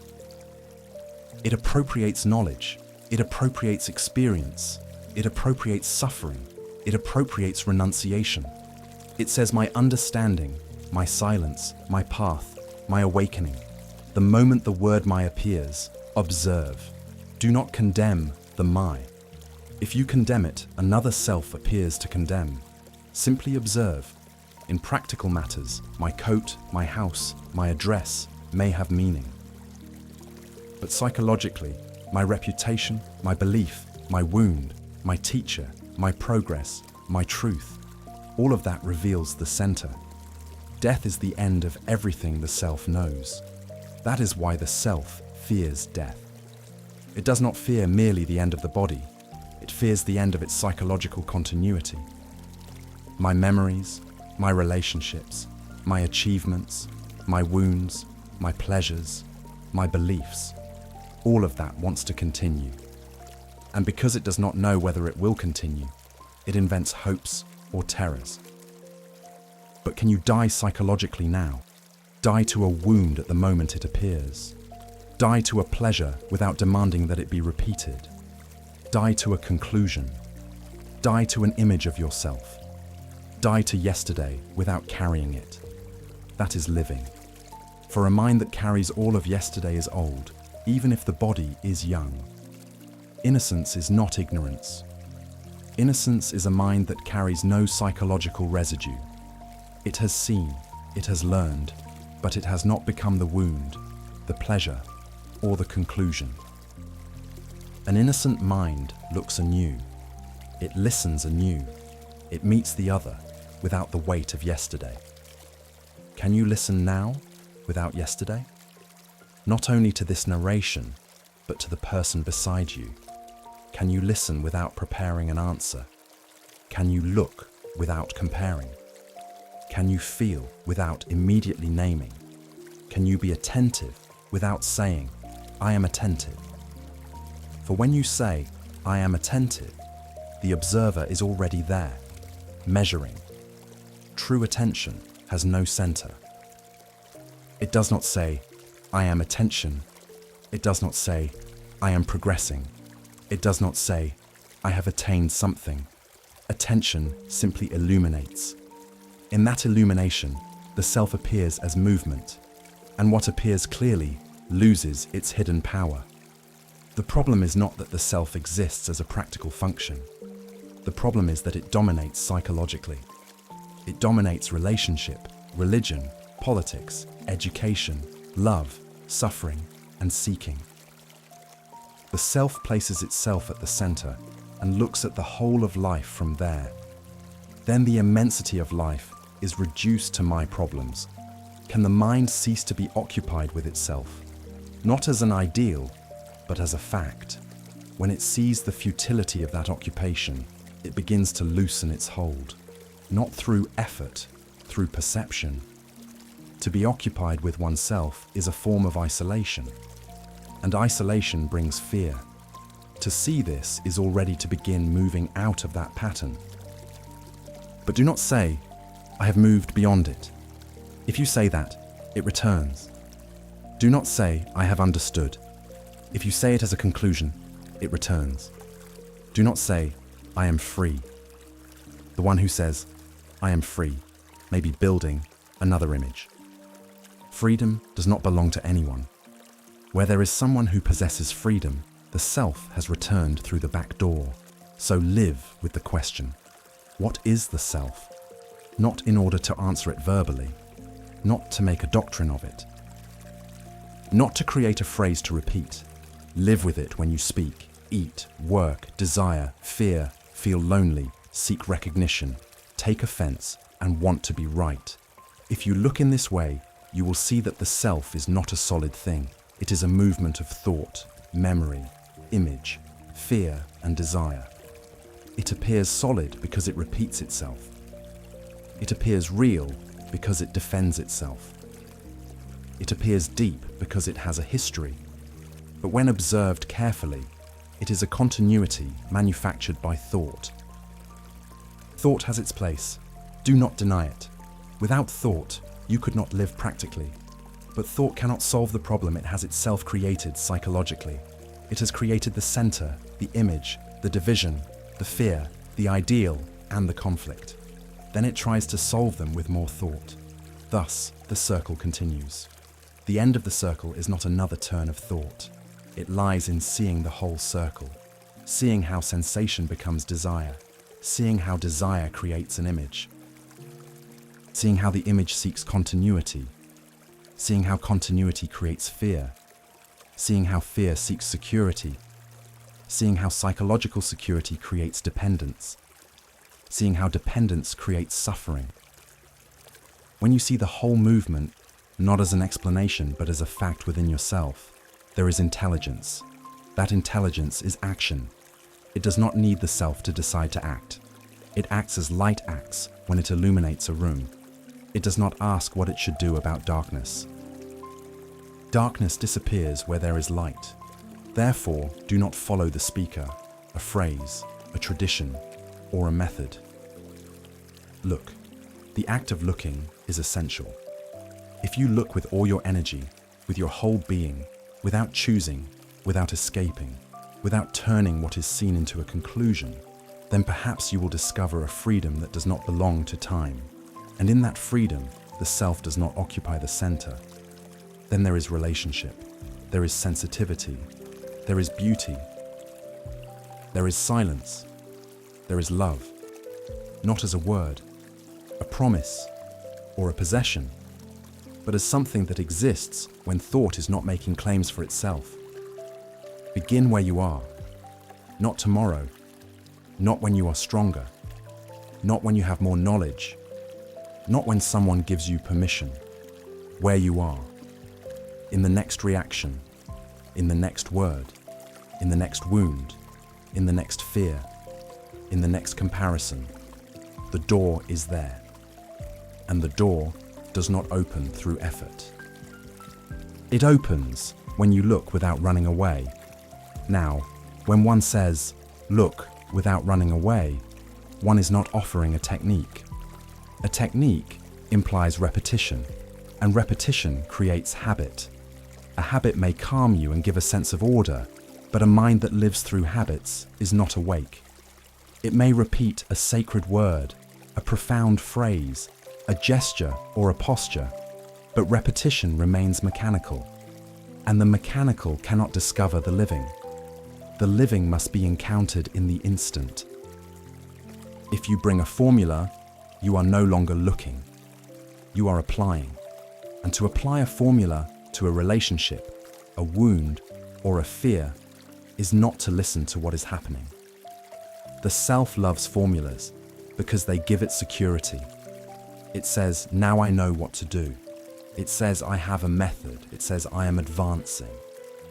It appropriates knowledge. It appropriates experience. It appropriates suffering. It appropriates renunciation. It says, "My understanding, my silence, my path, my awakening." The moment the word "my" appears, Observe. Do not condemn the my. If you condemn it, another self appears to condemn. Simply observe. In practical matters, my coat, my house, my address may have meaning. But psychologically, my reputation, my belief, my wound, my teacher, my progress, my truth, all of that reveals the center. Death is the end of everything the self knows. That is why the self fears death. It does not fear merely the end of the body. It fears the end of its psychological continuity. My memories, my relationships, my achievements, my wounds, my pleasures, my beliefs, all of that wants to continue. And because it does not know whether it will continue, it invents hopes or terrors. But can you die psychologically now? Die to a wound at the moment it appears. Die to a pleasure without demanding that it be repeated. Die to a conclusion. Die to an image of yourself. Die to yesterday without carrying it. That is living. For a mind that carries all of yesterday is old, even if the body is young. Innocence is not ignorance. Innocence is a mind that carries no psychological residue. It has seen, it has learned, but it has not become the wound, the pleasure, or the conclusion. An innocent mind looks anew. It listens anew. It meets the other without the weight of yesterday. Can you listen now without yesterday? Not only to this narration, but to the person beside you. Can you listen without preparing an answer? Can you look without comparing? Can you feel without immediately naming? Can you be attentive without saying, I am attentive? For when you say, I am attentive, the observer is already there, measuring. True attention has no center. It does not say, I am attention. It does not say, I am progressing. It does not say, I have attained something. Attention simply illuminates. In that illumination, the self appears as movement, and what appears clearly loses its hidden power. The problem is not that the self exists as a practical function. The problem is that it dominates psychologically. It dominates relationship, religion, politics, education, love, suffering, and seeking. The self places itself at the center and looks at the whole of life from there. Then the immensity of life is reduced to my problems. Can the mind cease to be occupied with itself? Not as an ideal, but as a fact. When it sees the futility of that occupation, it begins to loosen its hold. Not through effort, through perception. To be occupied with oneself is a form of isolation. And isolation brings fear. To see this is already to begin moving out of that pattern. But do not say, I have moved beyond it. If you say that, it returns. Do not say, I have understood. If you say it as a conclusion, it returns. Do not say, I am free. The one who says, I am free, may be building another image. Freedom does not belong to anyone. Where there is someone who possesses freedom, the self has returned through the back door. So live with the question, what is the self? Not in order to answer it verbally, not to make a doctrine of it, not to create a phrase to repeat. Live with it when you speak, eat, work, desire, fear, feel lonely, seek recognition, take offense, and want to be right. If you look in this way, you will see that the self is not a solid thing. It is a movement of thought, memory, image, fear, and desire. It appears solid because it repeats itself. It appears real because it defends itself. It appears deep because it has a history. But when observed carefully, it is a continuity manufactured by thought. Thought has its place. Do not deny it. Without thought, you could not live practically. But thought cannot solve the problem it has itself created psychologically. It has created the center, the image, the division, the fear, the ideal, and the conflict. Then it tries to solve them with more thought. Thus, the circle continues. The end of the circle is not another turn of thought. It lies in seeing the whole circle, seeing how sensation becomes desire, seeing how desire creates an image, seeing how the image seeks continuity, seeing how continuity creates fear, seeing how fear seeks security, seeing how psychological security creates dependence, seeing how dependence creates suffering. When you see the whole movement, not as an explanation but as a fact within yourself, there is intelligence. That intelligence is action. It does not need the self to decide to act. It acts as light acts when it illuminates a room. It does not ask what it should do about darkness. Darkness disappears where there is light. Therefore, do not follow the speaker, a phrase, a tradition, or a method. Look. The act of looking is essential. If you look with all your energy, with your whole being, without choosing, without escaping, without turning what is seen into a conclusion, then perhaps you will discover a freedom that does not belong to time. And in that freedom, the self does not occupy the center. Then there is relationship, there is sensitivity, there is beauty, there is silence, there is love, not as a word, a promise, or a possession, but as something that exists when thought is not making claims for itself. Begin where you are, not tomorrow, not when you are stronger, not when you have more knowledge, not when someone gives you permission. Where you are, in the next reaction, in the next word, in the next wound, in the next fear, in the next comparison. The door is there. And the door does not open through effort. It opens when you look without running away. Now, when one says, look without running away, one is not offering a technique. A technique implies repetition, and repetition creates habit. A habit may calm you and give a sense of order, but a mind that lives through habits is not awake. It may repeat a sacred word, a profound phrase, a gesture or a posture, but repetition remains mechanical, and the mechanical cannot discover the living. The living must be encountered in the instant. If you bring a formula, you are no longer looking. You are applying. And to apply a formula to a relationship, a wound, or a fear is not to listen to what is happening. The self loves formulas because they give it security. It says, now I know what to do. It says I have a method. It says I am advancing.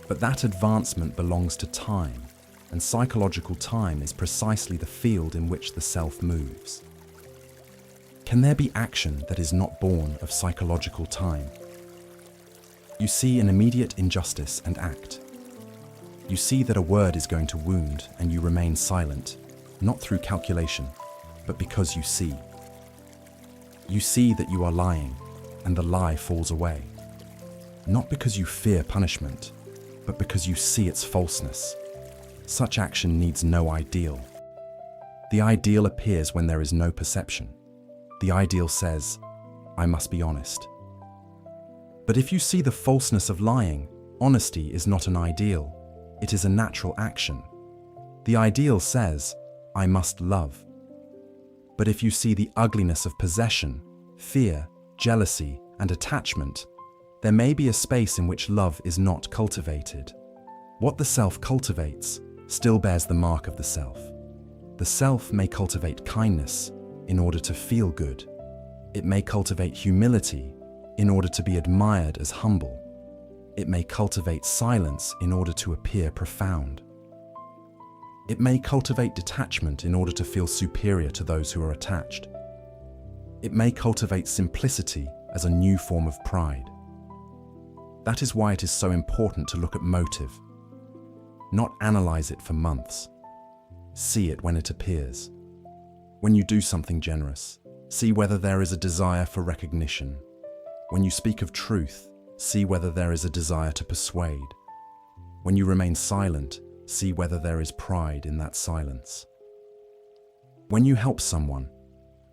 But that advancement belongs to time, and psychological time is precisely the field in which the self moves. Can there be action that is not born of psychological time? You see an immediate injustice and act. You see that a word is going to wound and you remain silent, not through calculation, but because you see. You see that you are lying, and the lie falls away. Not because you fear punishment, but because you see its falseness. Such action needs no ideal. The ideal appears when there is no perception. The ideal says, I must be honest. But if you see the falseness of lying, honesty is not an ideal. It is a natural action. The ideal says, I must love. But if you see the ugliness of possession, fear, jealousy, and attachment, there may be a space in which love is not cultivated. What the self cultivates still bears the mark of the self. The self may cultivate kindness in order to feel good. It may cultivate humility in order to be admired as humble. It may cultivate silence in order to appear profound. It may cultivate detachment in order to feel superior to those who are attached. It may cultivate simplicity as a new form of pride. That is why it is so important to look at motive. Not analyze it for months. See it when it appears. When you do something generous, see whether there is a desire for recognition. When you speak of truth, see whether there is a desire to persuade. When you remain silent, see whether there is pride in that silence. When you help someone,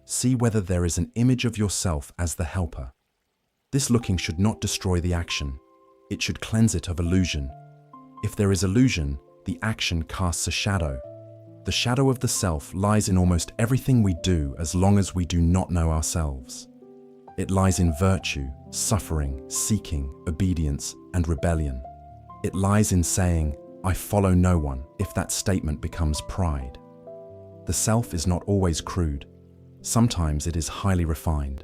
see whether there is an image of yourself as the helper. This looking should not destroy the action. It should cleanse it of illusion. If there is illusion, the action casts a shadow. The shadow of the self lies in almost everything we do as long as we do not know ourselves. It lies in virtue, suffering, seeking, obedience, and rebellion. It lies in saying, "I follow no one," if that statement becomes pride. The self is not always crude. Sometimes it is highly refined.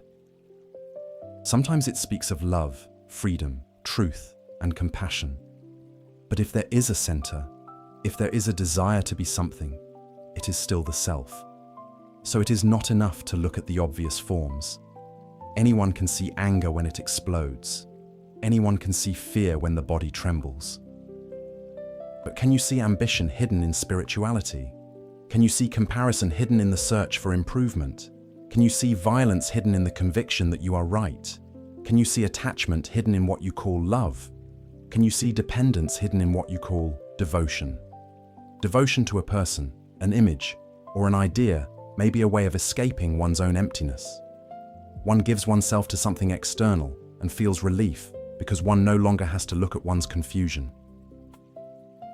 Sometimes it speaks of love, freedom, truth, and compassion. But if there is a center, if there is a desire to be something, it is still the self. So it is not enough to look at the obvious forms. Anyone can see anger when it explodes. Anyone can see fear when the body trembles. But can you see ambition hidden in spirituality? Can you see comparison hidden in the search for improvement? Can you see violence hidden in the conviction that you are right? Can you see attachment hidden in what you call love? Can you see dependence hidden in what you call devotion? Devotion to a person, an image, or an idea may be a way of escaping one's own emptiness. One gives oneself to something external and feels relief because one no longer has to look at one's confusion.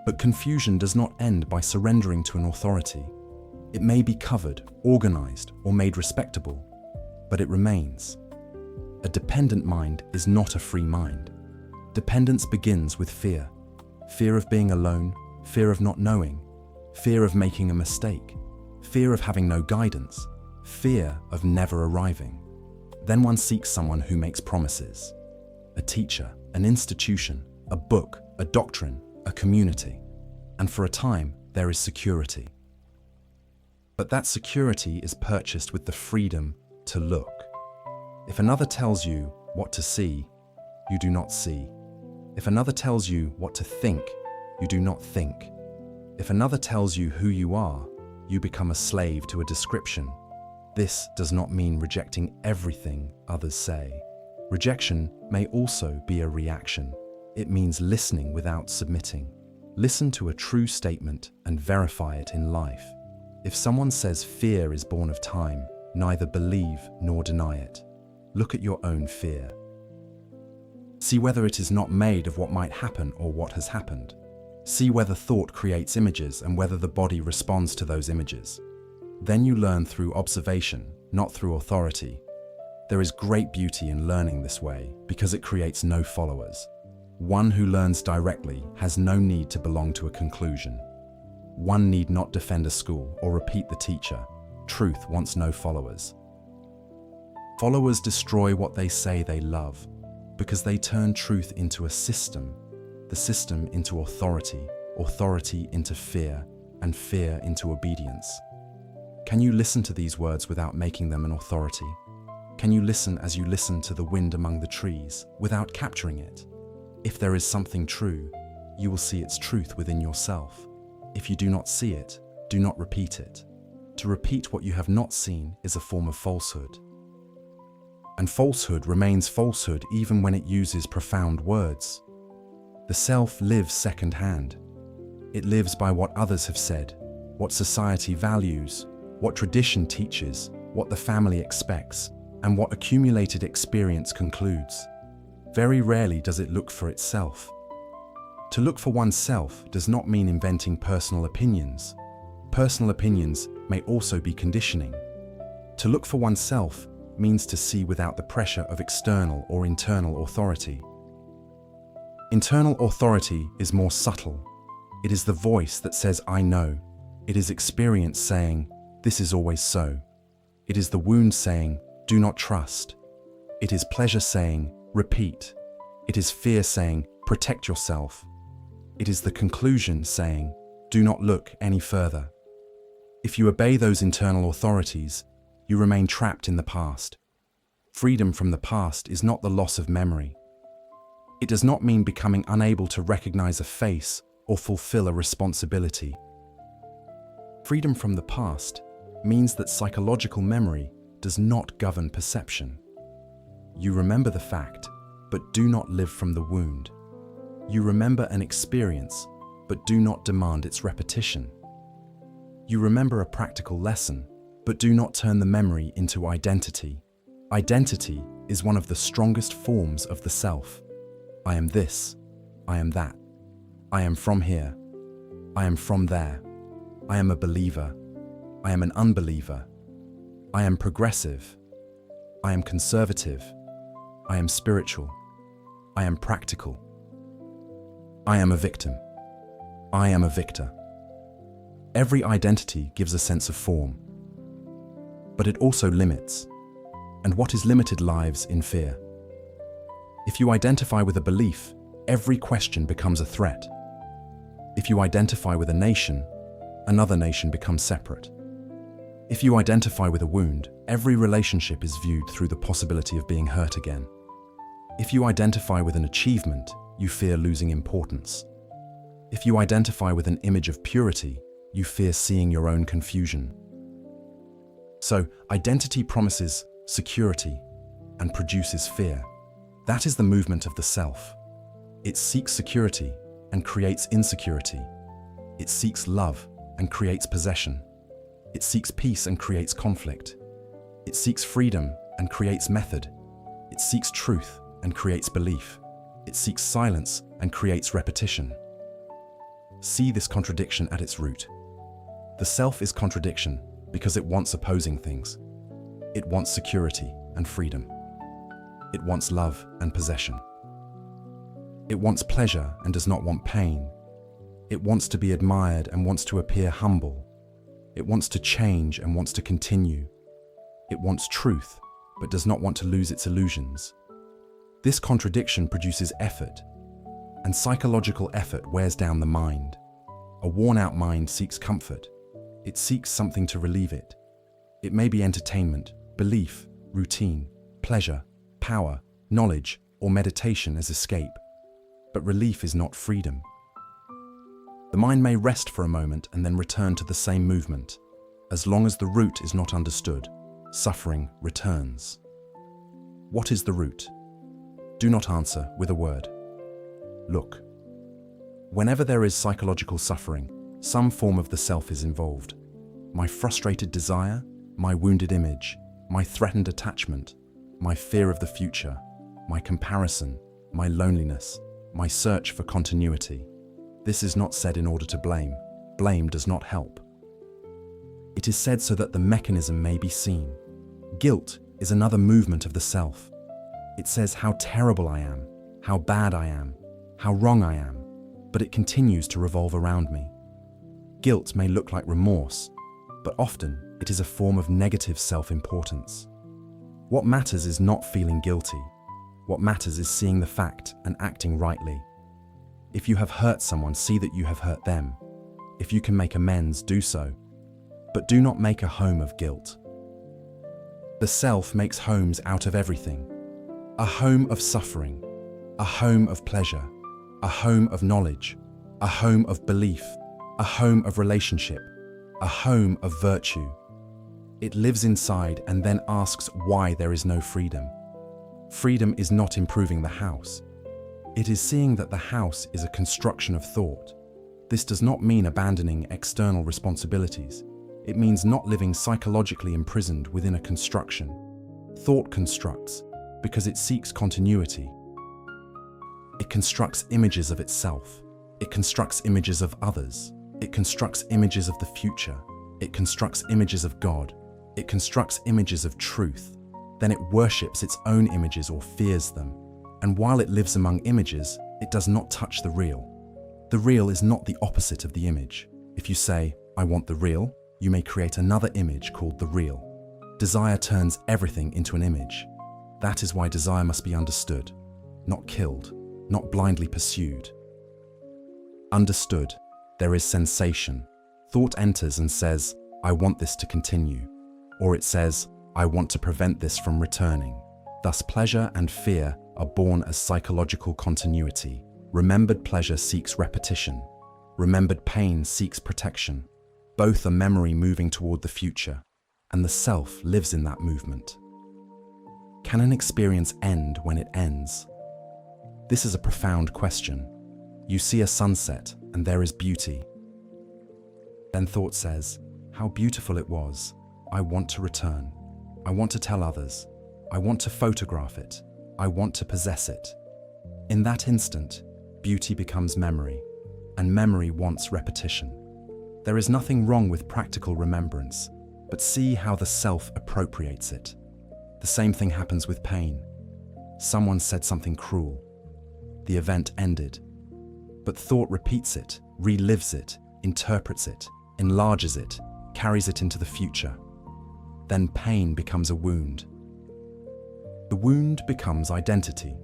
But confusion does not end by surrendering to an authority. It may be covered, organized, or made respectable, but it remains. A dependent mind is not a free mind. Dependence begins with fear. Fear of being alone, fear of not knowing, fear of making a mistake, fear of having no guidance, fear of never arriving. Then one seeks someone who makes promises. A teacher, an institution, a book, a doctrine, a community. And for a time, there is security. But that security is purchased with the freedom to look. If another tells you what to see, you do not see. If another tells you what to think, you do not think. If another tells you who you are, you become a slave to a description. This does not mean rejecting everything others say. Rejection may also be a reaction. It means listening without submitting. Listen to a true statement and verify it in life. If someone says fear is born of time, neither believe nor deny it. Look at your own fear. See whether it is not made of what might happen or what has happened. See whether thought creates images and whether the body responds to those images. Then you learn through observation, not through authority. There is great beauty in learning this way because it creates no followers. One who learns directly has no need to belong to a conclusion. One need not defend a school or repeat the teacher. Truth wants no followers. Followers destroy what they say they love because they turn truth into a system, the system into authority, authority into fear, and fear into obedience. Can you listen to these words without making them an authority? Can you listen as you listen to the wind among the trees without capturing it? If there is something true, you will see its truth within yourself. If you do not see it, do not repeat it. To repeat what you have not seen is a form of falsehood. And falsehood remains falsehood even when it uses profound words. The self lives second-hand. It lives by what others have said, what society values, what tradition teaches, what the family expects, and what accumulated experience concludes. Very rarely does it look for itself. To look for oneself does not mean inventing personal opinions. Personal opinions may also be conditioning. To look for oneself means to see without the pressure of external or internal authority. Internal authority is more subtle. It is the voice that says, "I know." It is experience saying, "This is always so." It is the wound saying, "Do not trust." It is pleasure saying, "Repeat." It is fear saying, "Protect yourself." It is the conclusion saying, "Do not look any further." If you obey those internal authorities, you remain trapped in the past. Freedom from the past is not the loss of memory. It does not mean becoming unable to recognize a face or fulfill a responsibility. Freedom from the past means that psychological memory does not govern perception. You remember the fact, but do not live from the wound. You remember an experience, but do not demand its repetition. You remember a practical lesson, but do not turn the memory into identity. Identity is one of the strongest forms of the self. I am this, I am that. I am from here. I am from there. I am a believer. I am an unbeliever. I am progressive. I am conservative. I am spiritual. I am practical. I am a victim. I am a victor. Every identity gives a sense of form, but it also limits. And what is limited lives in fear. If you identify with a belief, every question becomes a threat. If you identify with a nation, another nation becomes separate. If you identify with a wound, every relationship is viewed through the possibility of being hurt again. If you identify with an achievement, you fear losing importance. If you identify with an image of purity, you fear seeing your own confusion. So, identity promises security and produces fear. That is the movement of the self. It seeks security and creates insecurity. It seeks love and creates possession. It seeks peace and creates conflict. It seeks freedom and creates method. It seeks truth and creates belief. It seeks silence and creates repetition. See this contradiction at its root. The self is contradiction because it wants opposing things. It wants security and freedom. It wants love and possession. It wants pleasure and does not want pain. It wants to be admired and wants to appear humble. It wants to change and wants to continue. It wants truth, but does not want to lose its illusions. This contradiction produces effort, and psychological effort wears down the mind. A worn-out mind seeks comfort. It seeks something to relieve it. It may be entertainment, belief, routine, pleasure, power, knowledge, or meditation as escape. But relief is not freedom. The mind may rest for a moment and then return to the same movement. As long as the root is not understood, suffering returns. What is the root? Do not answer with a word. Look. Whenever there is psychological suffering, some form of the self is involved. My frustrated desire, my wounded image, my threatened attachment, my fear of the future, my comparison, my loneliness, my search for continuity. This is not said in order to blame. Blame does not help. It is said so that the mechanism may be seen. Guilt is another movement of the self. It says how terrible I am, how bad I am, how wrong I am, but it continues to revolve around me. Guilt may look like remorse, but often it is a form of negative self-importance. What matters is not feeling guilty. What matters is seeing the fact and acting rightly. If you have hurt someone, see that you have hurt them. If you can make amends, do so. But do not make a home of guilt. The self makes homes out of everything. A home of suffering, a home of pleasure, a home of knowledge, a home of belief, a home of relationship, a home of virtue. It lives inside and then asks why there is no freedom. Freedom is not improving the house. It is seeing that the house is a construction of thought. This does not mean abandoning external responsibilities. It means not living psychologically imprisoned within a construction. Thought constructs because it seeks continuity. It constructs images of itself. It constructs images of others. It constructs images of the future. It constructs images of God. It constructs images of truth. Then it worships its own images or fears them. And while it lives among images, it does not touch the real. The real is not the opposite of the image. If you say, I want the real, you may create another image called the real. Desire turns everything into an image. That is why desire must be understood, not killed, not blindly pursued. Understood, there is sensation. Thought enters and says, I want this to continue. Or it says, I want to prevent this from returning. Thus pleasure and fear are born as psychological continuity. Remembered pleasure seeks repetition. Remembered pain seeks protection. Both are memory moving toward the future, and the self lives in that movement. Can an experience end when it ends? This is a profound question. You see a sunset, and there is beauty. Then thought says, how beautiful it was. I want to return. I want to tell others. I want to photograph it. I want to possess it. In that instant, beauty becomes memory. and memory wants repetition. There is nothing wrong with practical remembrance, but see how the self appropriates it. The same thing happens with pain. Someone said something cruel. The event ended. But thought repeats it, relives it, interprets it, enlarges it, carries it into the future. Then pain becomes a wound. The wound becomes identity.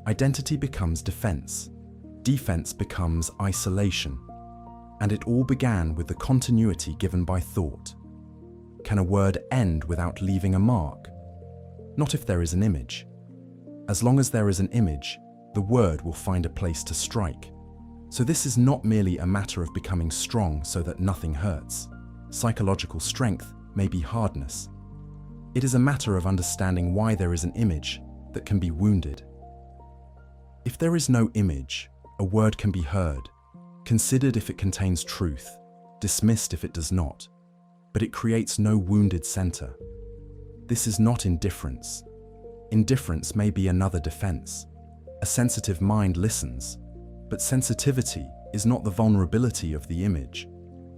Identity becomes defense. Defense becomes isolation. And it all began with the continuity given by thought. Can a word end without leaving a mark? Not if there is an image. As long as there is an image, the word will find a place to strike. So this is not merely a matter of becoming strong so that nothing hurts. Psychological strength may be hardness. It is a matter of understanding why there is an image that can be wounded. If there is no image, a word can be heard, considered if it contains truth, dismissed if it does not, but it creates no wounded center. This is not indifference. Indifference may be another defense. A sensitive mind listens, but sensitivity is not the vulnerability of the image.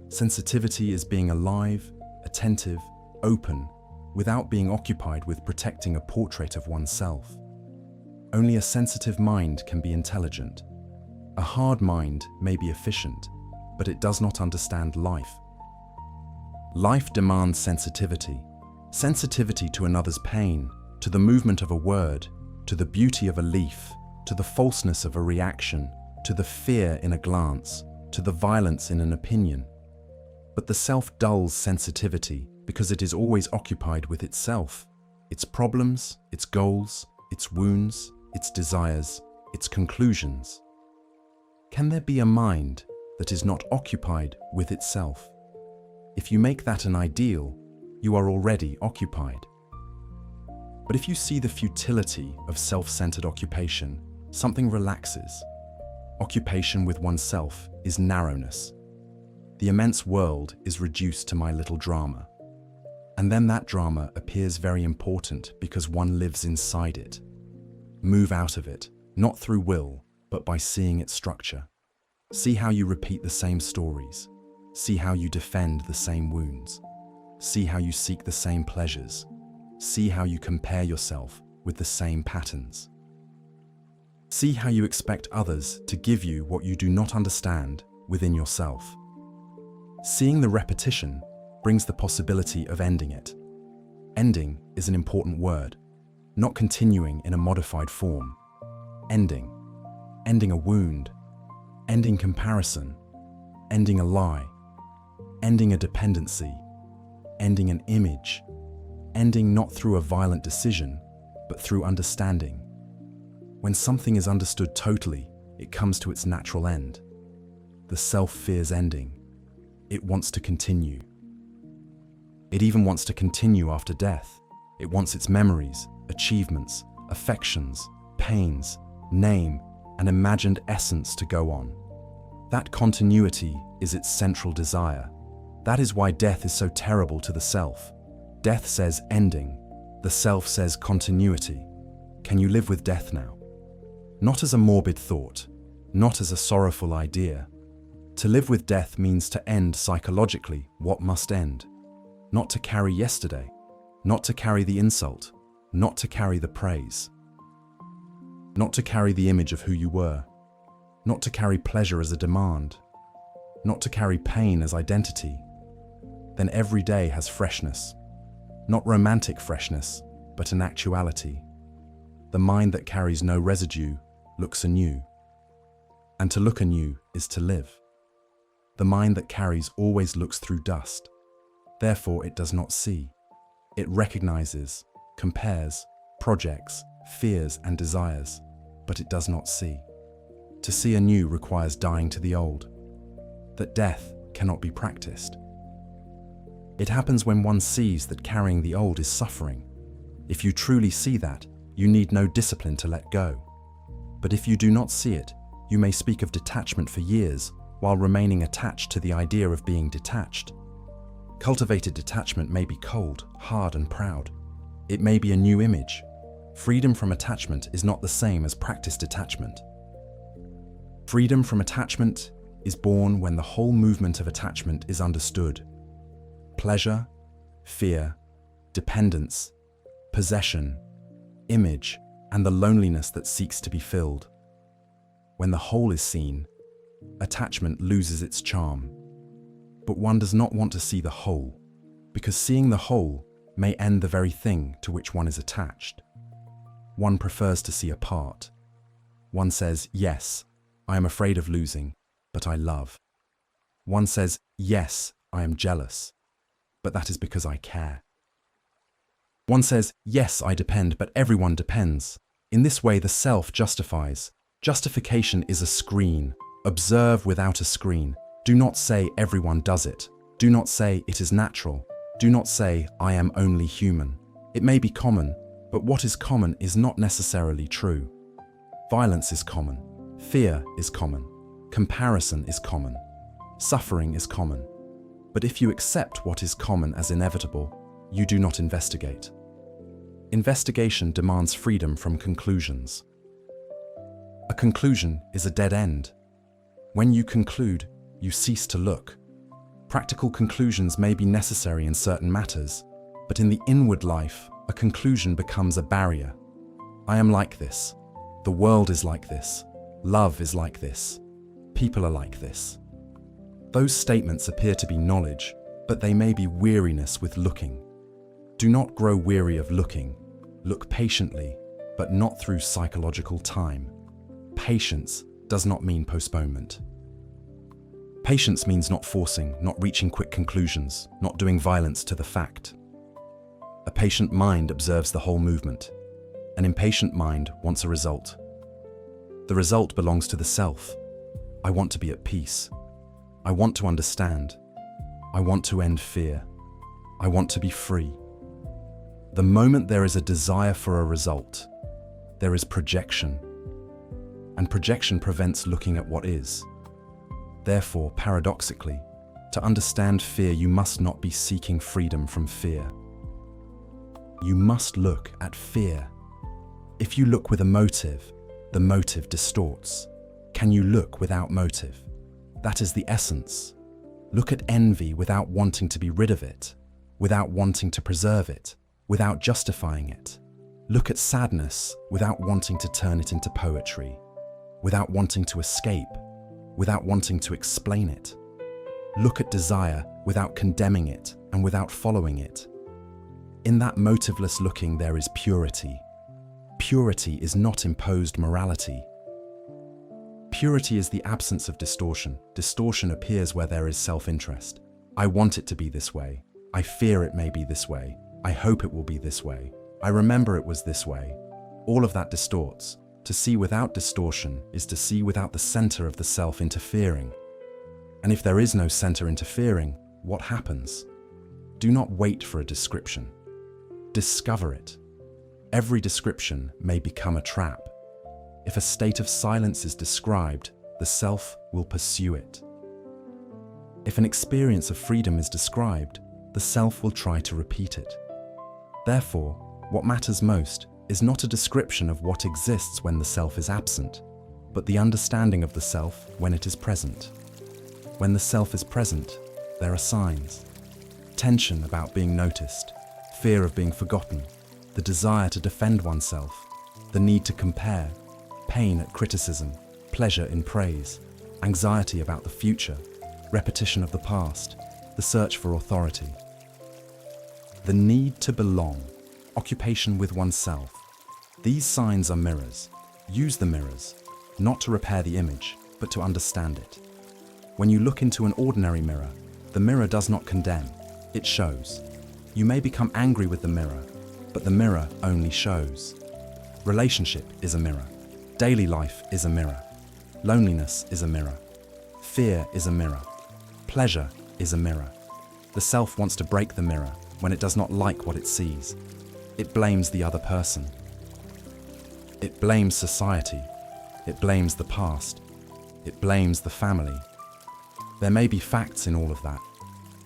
Sensitivity is being alive, attentive, open, without being occupied with protecting a portrait of oneself. Only a sensitive mind can be intelligent. A hard mind may be efficient, but it does not understand life. Life demands sensitivity. Sensitivity to another's pain, to the movement of a word, to the beauty of a leaf, to the falseness of a reaction, to the fear in a glance, to the violence in an opinion. But the self dulls sensitivity because it is always occupied with itself, its problems, its goals, its wounds, its desires, its conclusions. Can there be a mind that is not occupied with itself? If you make that an ideal, you are already occupied. But if you see the futility of self-centered occupation, something relaxes. Occupation with oneself is narrowness. The immense world is reduced to my little drama. And then that drama appears very important because one lives inside it. Move out of it, not through will, but by seeing its structure. See how you repeat the same stories. See how you defend the same wounds. See how you seek the same pleasures. See how you compare yourself with the same patterns. See how you expect others to give you what you do not understand within yourself. Seeing the repetition brings the possibility of ending it. Ending is an important word, not continuing in a modified form. Ending. Ending a wound. Ending comparison. Ending a lie. Ending a dependency. Ending an image. Ending not through a violent decision, but through understanding. When something is understood totally, it comes to its natural end. The self fears ending. It wants to continue. It even wants to continue after death. It wants its memories, achievements, affections, pains, name, and imagined essence to go on. That continuity is its central desire. That is why death is so terrible to the self. Death says ending. The self says continuity. Can you live with death now? Not as a morbid thought, not as a sorrowful idea. To live with death means to end psychologically what must end. Not to carry yesterday, not to carry the insult, not to carry the praise. Not to carry the image of who you were. Not to carry pleasure as a demand. Not to carry pain as identity. Then every day has freshness. Not romantic freshness, but an actuality. The mind that carries no residue looks anew. And to look anew is to live. The mind that carries always looks through dust. Therefore it does not see. It recognizes, compares, projects, fears and desires, but it does not see. To see anew requires dying to the old. That death cannot be practiced. It happens when one sees that carrying the old is suffering. If you truly see that, you need no discipline to let go. But if you do not see it, you may speak of detachment for years while remaining attached to the idea of being detached. Cultivated detachment may be cold, hard and proud. It may be a new image. Freedom from attachment is not the same as practiced detachment. Freedom from attachment is born when the whole movement of attachment is understood. Pleasure, fear, dependence, possession, image, and the loneliness that seeks to be filled. When the whole is seen, attachment loses its charm. But one does not want to see the whole, because seeing the whole may end the very thing to which one is attached. One prefers to see a part. One says, yes, I am afraid of losing, but I love. One says, yes, I am jealous, but that is because I care. One says, yes, I depend, but everyone depends. In this way, the self justifies. Justification is a screen. Observe without a screen. Do not say everyone does it. Do not say it is natural. Do not say I am only human. It may be common, but what is common is not necessarily true. Violence is common. Fear is common. Comparison is common. Suffering is common. But if you accept what is common as inevitable, you do not investigate. Investigation demands freedom from conclusions. A conclusion is a dead end. When you conclude, you cease to look. Practical conclusions may be necessary in certain matters, but in the inward life, a conclusion becomes a barrier. I am like this. The world is like this. Love is like this. People are like this. Those statements appear to be knowledge, but they may be weariness with looking. Do not grow weary of looking. Look patiently, but not through psychological time. Patience does not mean postponement. Patience means not forcing, not reaching quick conclusions, not doing violence to the fact. A patient mind observes the whole movement. An impatient mind wants a result. The result belongs to the self. I want to be at peace. I want to understand. I want to end fear. I want to be free. The moment there is a desire for a result, there is projection. And projection prevents looking at what is. Therefore, paradoxically, to understand fear, you must not be seeking freedom from fear. You must look at fear. If you look with a motive, the motive distorts. Can you look without motive? That is the essence. Look at envy without wanting to be rid of it, without wanting to preserve it, without justifying it. Look at sadness without wanting to turn it into poetry, without wanting to escape, without wanting to explain it. Look at desire without condemning it and without following it. In that motiveless looking there is purity. Purity is not imposed morality. Purity is the absence of distortion. Distortion appears where there is self-interest. I want it to be this way. I fear it may be this way. I hope it will be this way. I remember it was this way. All of that distorts. To see without distortion is to see without the center of the self interfering. And if there is no center interfering, what happens? Do not wait for a description. Discover it. Every description may become a trap. If a state of silence is described, the self will pursue it. If an experience of freedom is described, the self will try to repeat it. Therefore, what matters most is not a description of what exists when the self is absent, but the understanding of the self when it is present. When the self is present, there are signs. Tension about being noticed, fear of being forgotten, the desire to defend oneself, the need to compare, pain at criticism, pleasure in praise, anxiety about the future, repetition of the past, the search for authority. The need to belong, occupation with oneself. These signs are mirrors. Use the mirrors, not to repair the image, but to understand it. When you look into an ordinary mirror, the mirror does not condemn, it shows. You may become angry with the mirror, but the mirror only shows. Relationship is a mirror. Daily life is a mirror. Loneliness is a mirror. Fear is a mirror. Pleasure is a mirror. The self wants to break the mirror when it does not like what it sees. It blames the other person. It blames society. It blames the past. It blames the family. There may be facts in all of that,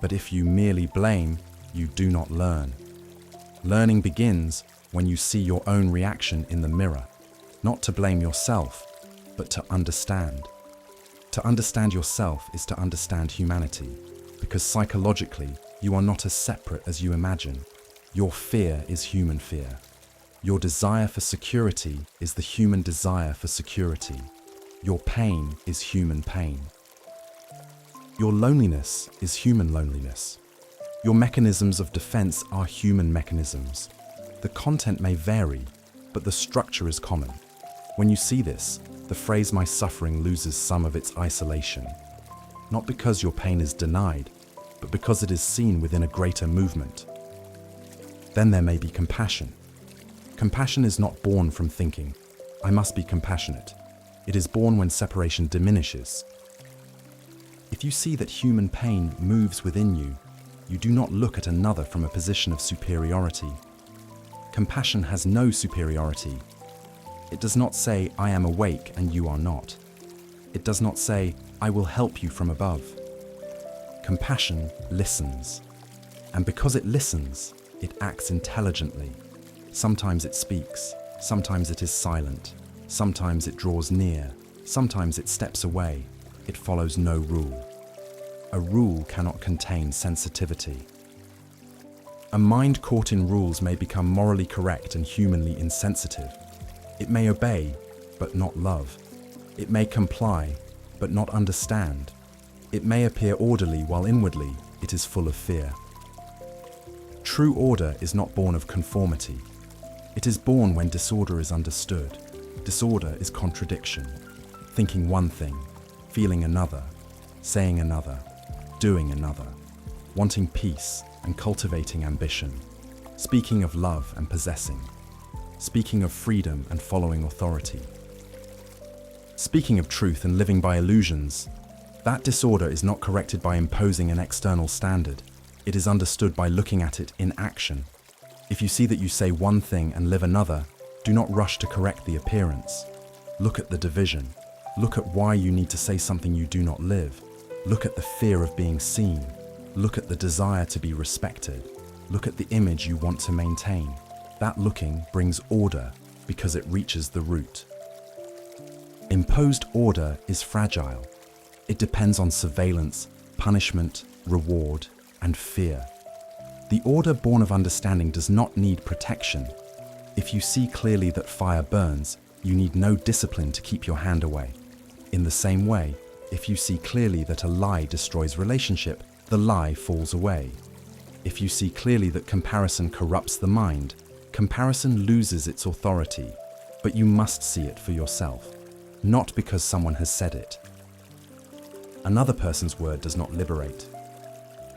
but if you merely blame, you do not learn. Learning begins when you see your own reaction in the mirror, not to blame yourself, but to understand. To understand yourself is to understand humanity, because psychologically, you are not as separate as you imagine. Your fear is human fear. Your desire for security is the human desire for security. Your pain is human pain. Your loneliness is human loneliness. Your mechanisms of defense are human mechanisms. The content may vary, but the structure is common. When you see this, the phrase "my suffering" loses some of its isolation. Not because your pain is denied, but because it is seen within a greater movement. Then there may be compassion. Compassion is not born from thinking, "I must be compassionate." It is born when separation diminishes. If you see that human pain moves within you, you do not look at another from a position of superiority. Compassion has no superiority. It does not say, "I am awake and you are not." It does not say, "I will help you from above." Compassion listens. And because it listens, it acts intelligently. Sometimes it speaks, sometimes it is silent, sometimes it draws near, sometimes it steps away. It follows no rule. A rule cannot contain sensitivity. A mind caught in rules may become morally correct and humanly insensitive. It may obey, but not love. It may comply, but not understand. It may appear orderly while inwardly it is full of fear. True order is not born of conformity. It is born when disorder is understood. Disorder is contradiction. Thinking one thing, feeling another, saying another, doing another, wanting peace and cultivating ambition, speaking of love and possessing, speaking of freedom and following authority, speaking of truth and living by illusions. That disorder is not corrected by imposing an external standard. It is understood by looking at it in action. If you see that you say one thing and live another, do not rush to correct the appearance. Look at the division. Look at why you need to say something you do not live. Look at the fear of being seen. Look at the desire to be respected. Look at the image you want to maintain. That looking brings order because it reaches the root. Imposed order is fragile. It depends on surveillance, punishment, reward, and fear. The order born of understanding does not need protection. If you see clearly that fire burns, you need no discipline to keep your hand away. In the same way, if you see clearly that a lie destroys relationship, the lie falls away. If you see clearly that comparison corrupts the mind, comparison loses its authority. But you must see it for yourself, not because someone has said it. Another person's word does not liberate.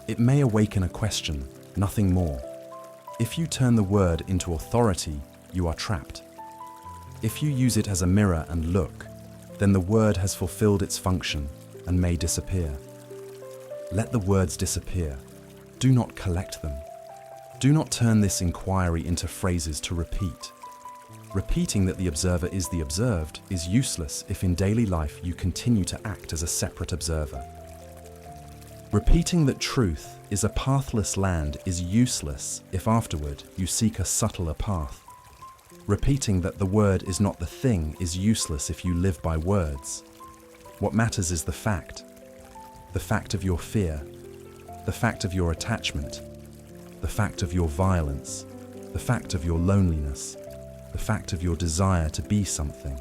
It may awaken a question, nothing more. If you turn the word into authority, you are trapped. If you use it as a mirror and look, then the word has fulfilled its function and may disappear. Let the words disappear. Do not collect them. Do not turn this inquiry into phrases to repeat. Repeating that the observer is the observed is useless if in daily life you continue to act as a separate observer. Repeating that truth is a pathless land is useless if afterward you seek a subtler path. Repeating that the word is not the thing is useless if you live by words. What matters is the fact of your fear, the fact of your attachment, the fact of your violence, the fact of your loneliness, the fact of your desire to be something,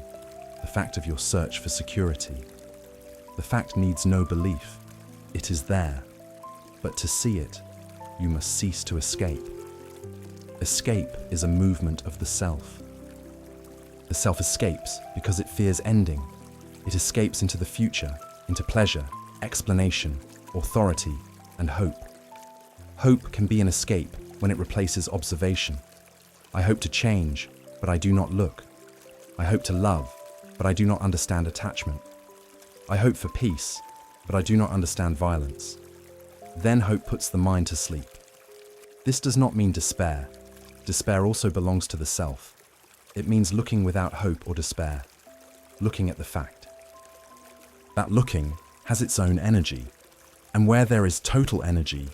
the fact of your search for security. The fact needs no belief. It is there. But to see it, you must cease to escape. Escape is a movement of the self. The self escapes because it fears ending. It escapes into the future, into pleasure, explanation, authority, and hope. Hope can be an escape when it replaces observation. I hope to change, but I do not look. I hope to love, but I do not understand attachment. I hope for peace, but I do not understand violence. Then hope puts the mind to sleep. This does not mean despair. Despair also belongs to the self. It means looking without hope or despair, looking at the fact. That looking has its own energy, and where there is total energy,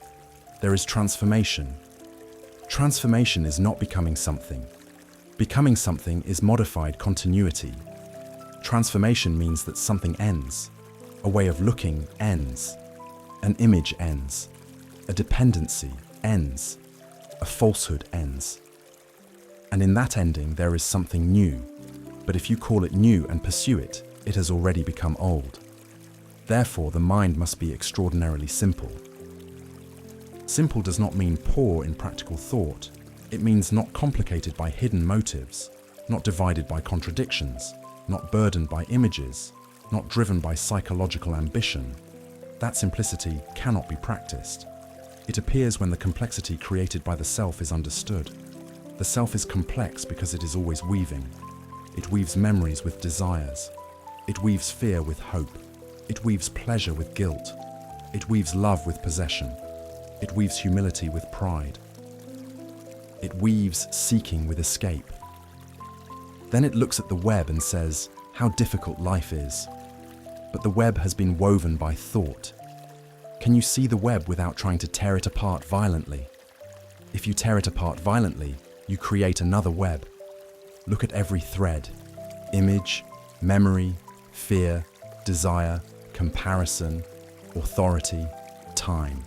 there is transformation. Transformation is not becoming something. Becoming something is modified continuity. Transformation means that something ends. A way of looking ends. An image ends. A dependency ends. A falsehood ends. And in that ending there is something new. But if you call it new and pursue it, it has already become old. Therefore, the mind must be extraordinarily simple. Simple does not mean poor in practical thought. It means not complicated by hidden motives, not divided by contradictions, not burdened by images, not driven by psychological ambition. That simplicity cannot be practiced. It appears when the complexity created by the self is understood. The self is complex because it is always weaving. It weaves memories with desires. It weaves fear with hope. It weaves pleasure with guilt. It weaves love with possession. It weaves humility with pride. It weaves seeking with escape. Then it looks at the web and says, how difficult life is. But the web has been woven by thought. Can you see the web without trying to tear it apart violently? If you tear it apart violently, you create another web. Look at every thread: image, memory, fear, desire, comparison, authority, time.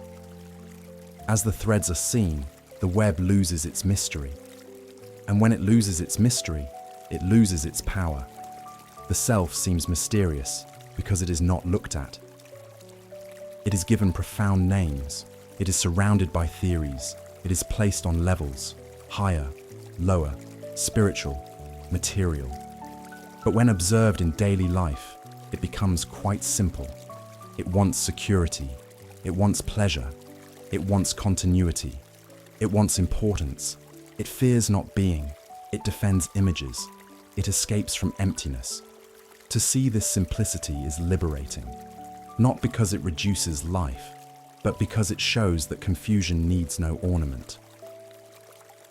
As the threads are seen, the web loses its mystery. And when it loses its mystery, it loses its power. The self seems mysterious because it is not looked at. It is given profound names. It is surrounded by theories. It is placed on levels: higher, lower, spiritual, material. But when observed in daily life, it becomes quite simple. It wants security. It wants pleasure. It wants continuity. It wants importance. It fears not being. It defends images. It escapes from emptiness. To see this simplicity is liberating, not because it reduces life, but because it shows that confusion needs no ornament.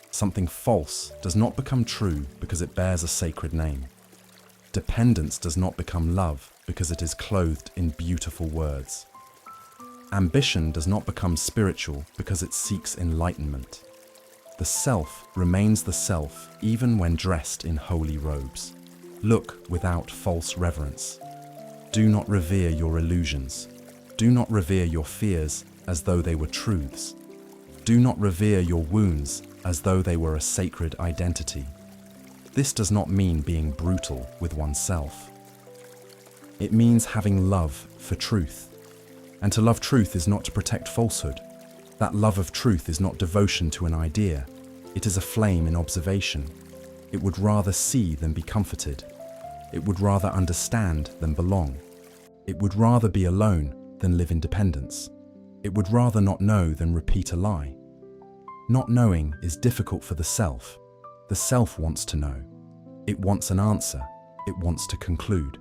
Something false does not become true because it bears a sacred name. Dependence does not become love because it is clothed in beautiful words. Ambition does not become spiritual because it seeks enlightenment. The self remains the self even when dressed in holy robes. Look without false reverence. Do not revere your illusions. Do not revere your fears as though they were truths. Do not revere your wounds as though they were a sacred identity. This does not mean being brutal with oneself. It means having love for truth. And to love truth is not to protect falsehood. That love of truth is not devotion to an idea. It is a flame in observation. It would rather see than be comforted. It would rather understand than belong. It would rather be alone than live in dependence. It would rather not know than repeat a lie. Not knowing is difficult for the self. The self wants to know. It wants an answer. It wants to conclude.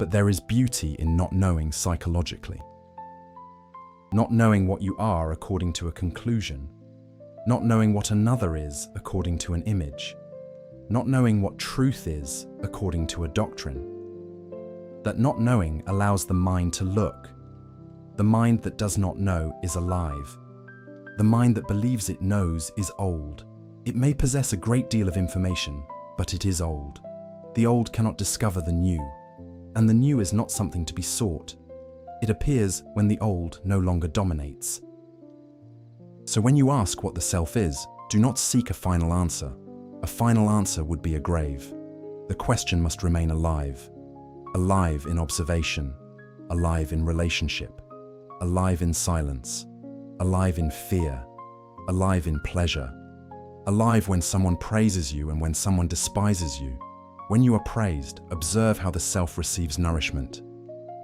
But there is beauty in not knowing psychologically. Not knowing what you are according to a conclusion. Not knowing what another is according to an image. Not knowing what truth is according to a doctrine. That not knowing allows the mind to look. The mind that does not know is alive. The mind that believes it knows is old. It may possess a great deal of information, but it is old. The old cannot discover the new, and the new is not something to be sought. It appears when the old no longer dominates. So when you ask what the self is, do not seek a final answer. A final answer would be a grave. The question must remain alive. Alive in observation, alive in relationship, alive in silence, alive in fear, alive in pleasure, alive when someone praises you and when someone despises you. When you are praised, observe how the self receives nourishment.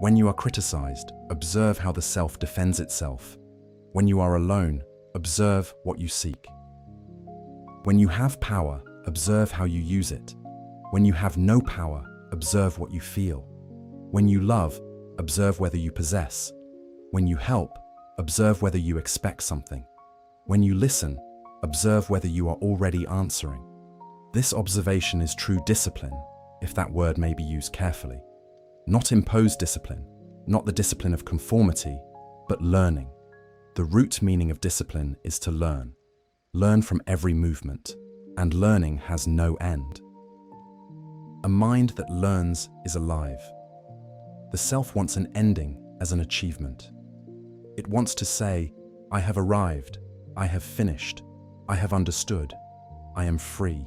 When you are criticized, observe how the self defends itself. When you are alone, observe what you seek. When you have power, observe how you use it. When you have no power, observe what you feel. When you love, observe whether you possess. When you help, observe whether you expect something. When you listen, observe whether you are already answering. This observation is true discipline, if that word may be used carefully. Not imposed discipline, not the discipline of conformity, but learning. The root meaning of discipline is to learn. Learn from every movement, and learning has no end. A mind that learns is alive. The self wants an ending as an achievement. It wants to say, I have arrived, I have finished, I have understood, I am free.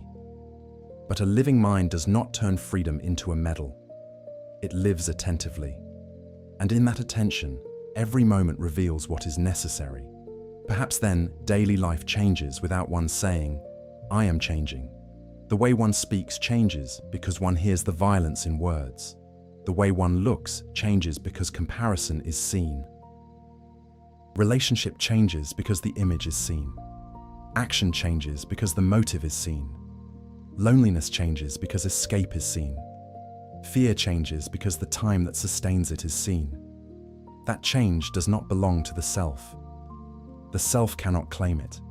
But a living mind does not turn freedom into a medal. It lives attentively. And in that attention, every moment reveals what is necessary. Perhaps then, daily life changes without one saying, I am changing. The way one speaks changes because one hears the violence in words. The way one looks changes because comparison is seen. Relationship changes because the image is seen. Action changes because the motive is seen. Loneliness changes because escape is seen. Fear changes because the time that sustains it is seen. That change does not belong to the self. The self cannot claim it.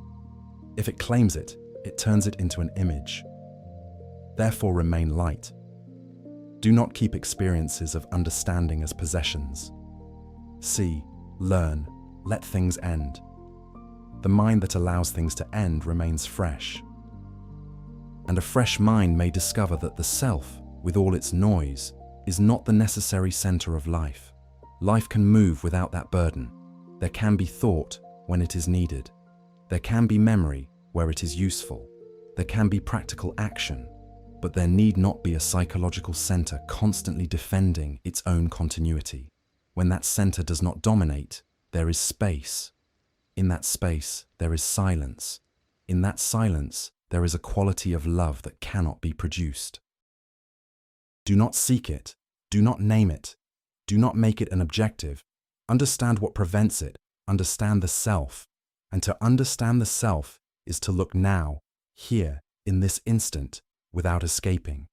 If it claims it, it turns it into an image. Therefore, remain light. Do not keep experiences of understanding as possessions. See, learn, let things end. The mind that allows things to end remains fresh. And a fresh mind may discover that the self, with all its noise, is not the necessary center of life. Life can move without that burden. There can be thought when it is needed. There can be memory where it is useful. There can be practical action, but there need not be a psychological center constantly defending its own continuity. When that center does not dominate, there is space. In that space, there is silence. In that silence, there is a quality of love that cannot be produced. Do not seek it. Do not name it. Do not make it an objective. Understand what prevents it. Understand the self. And to understand the self is to look now, here, in this instant, without escaping.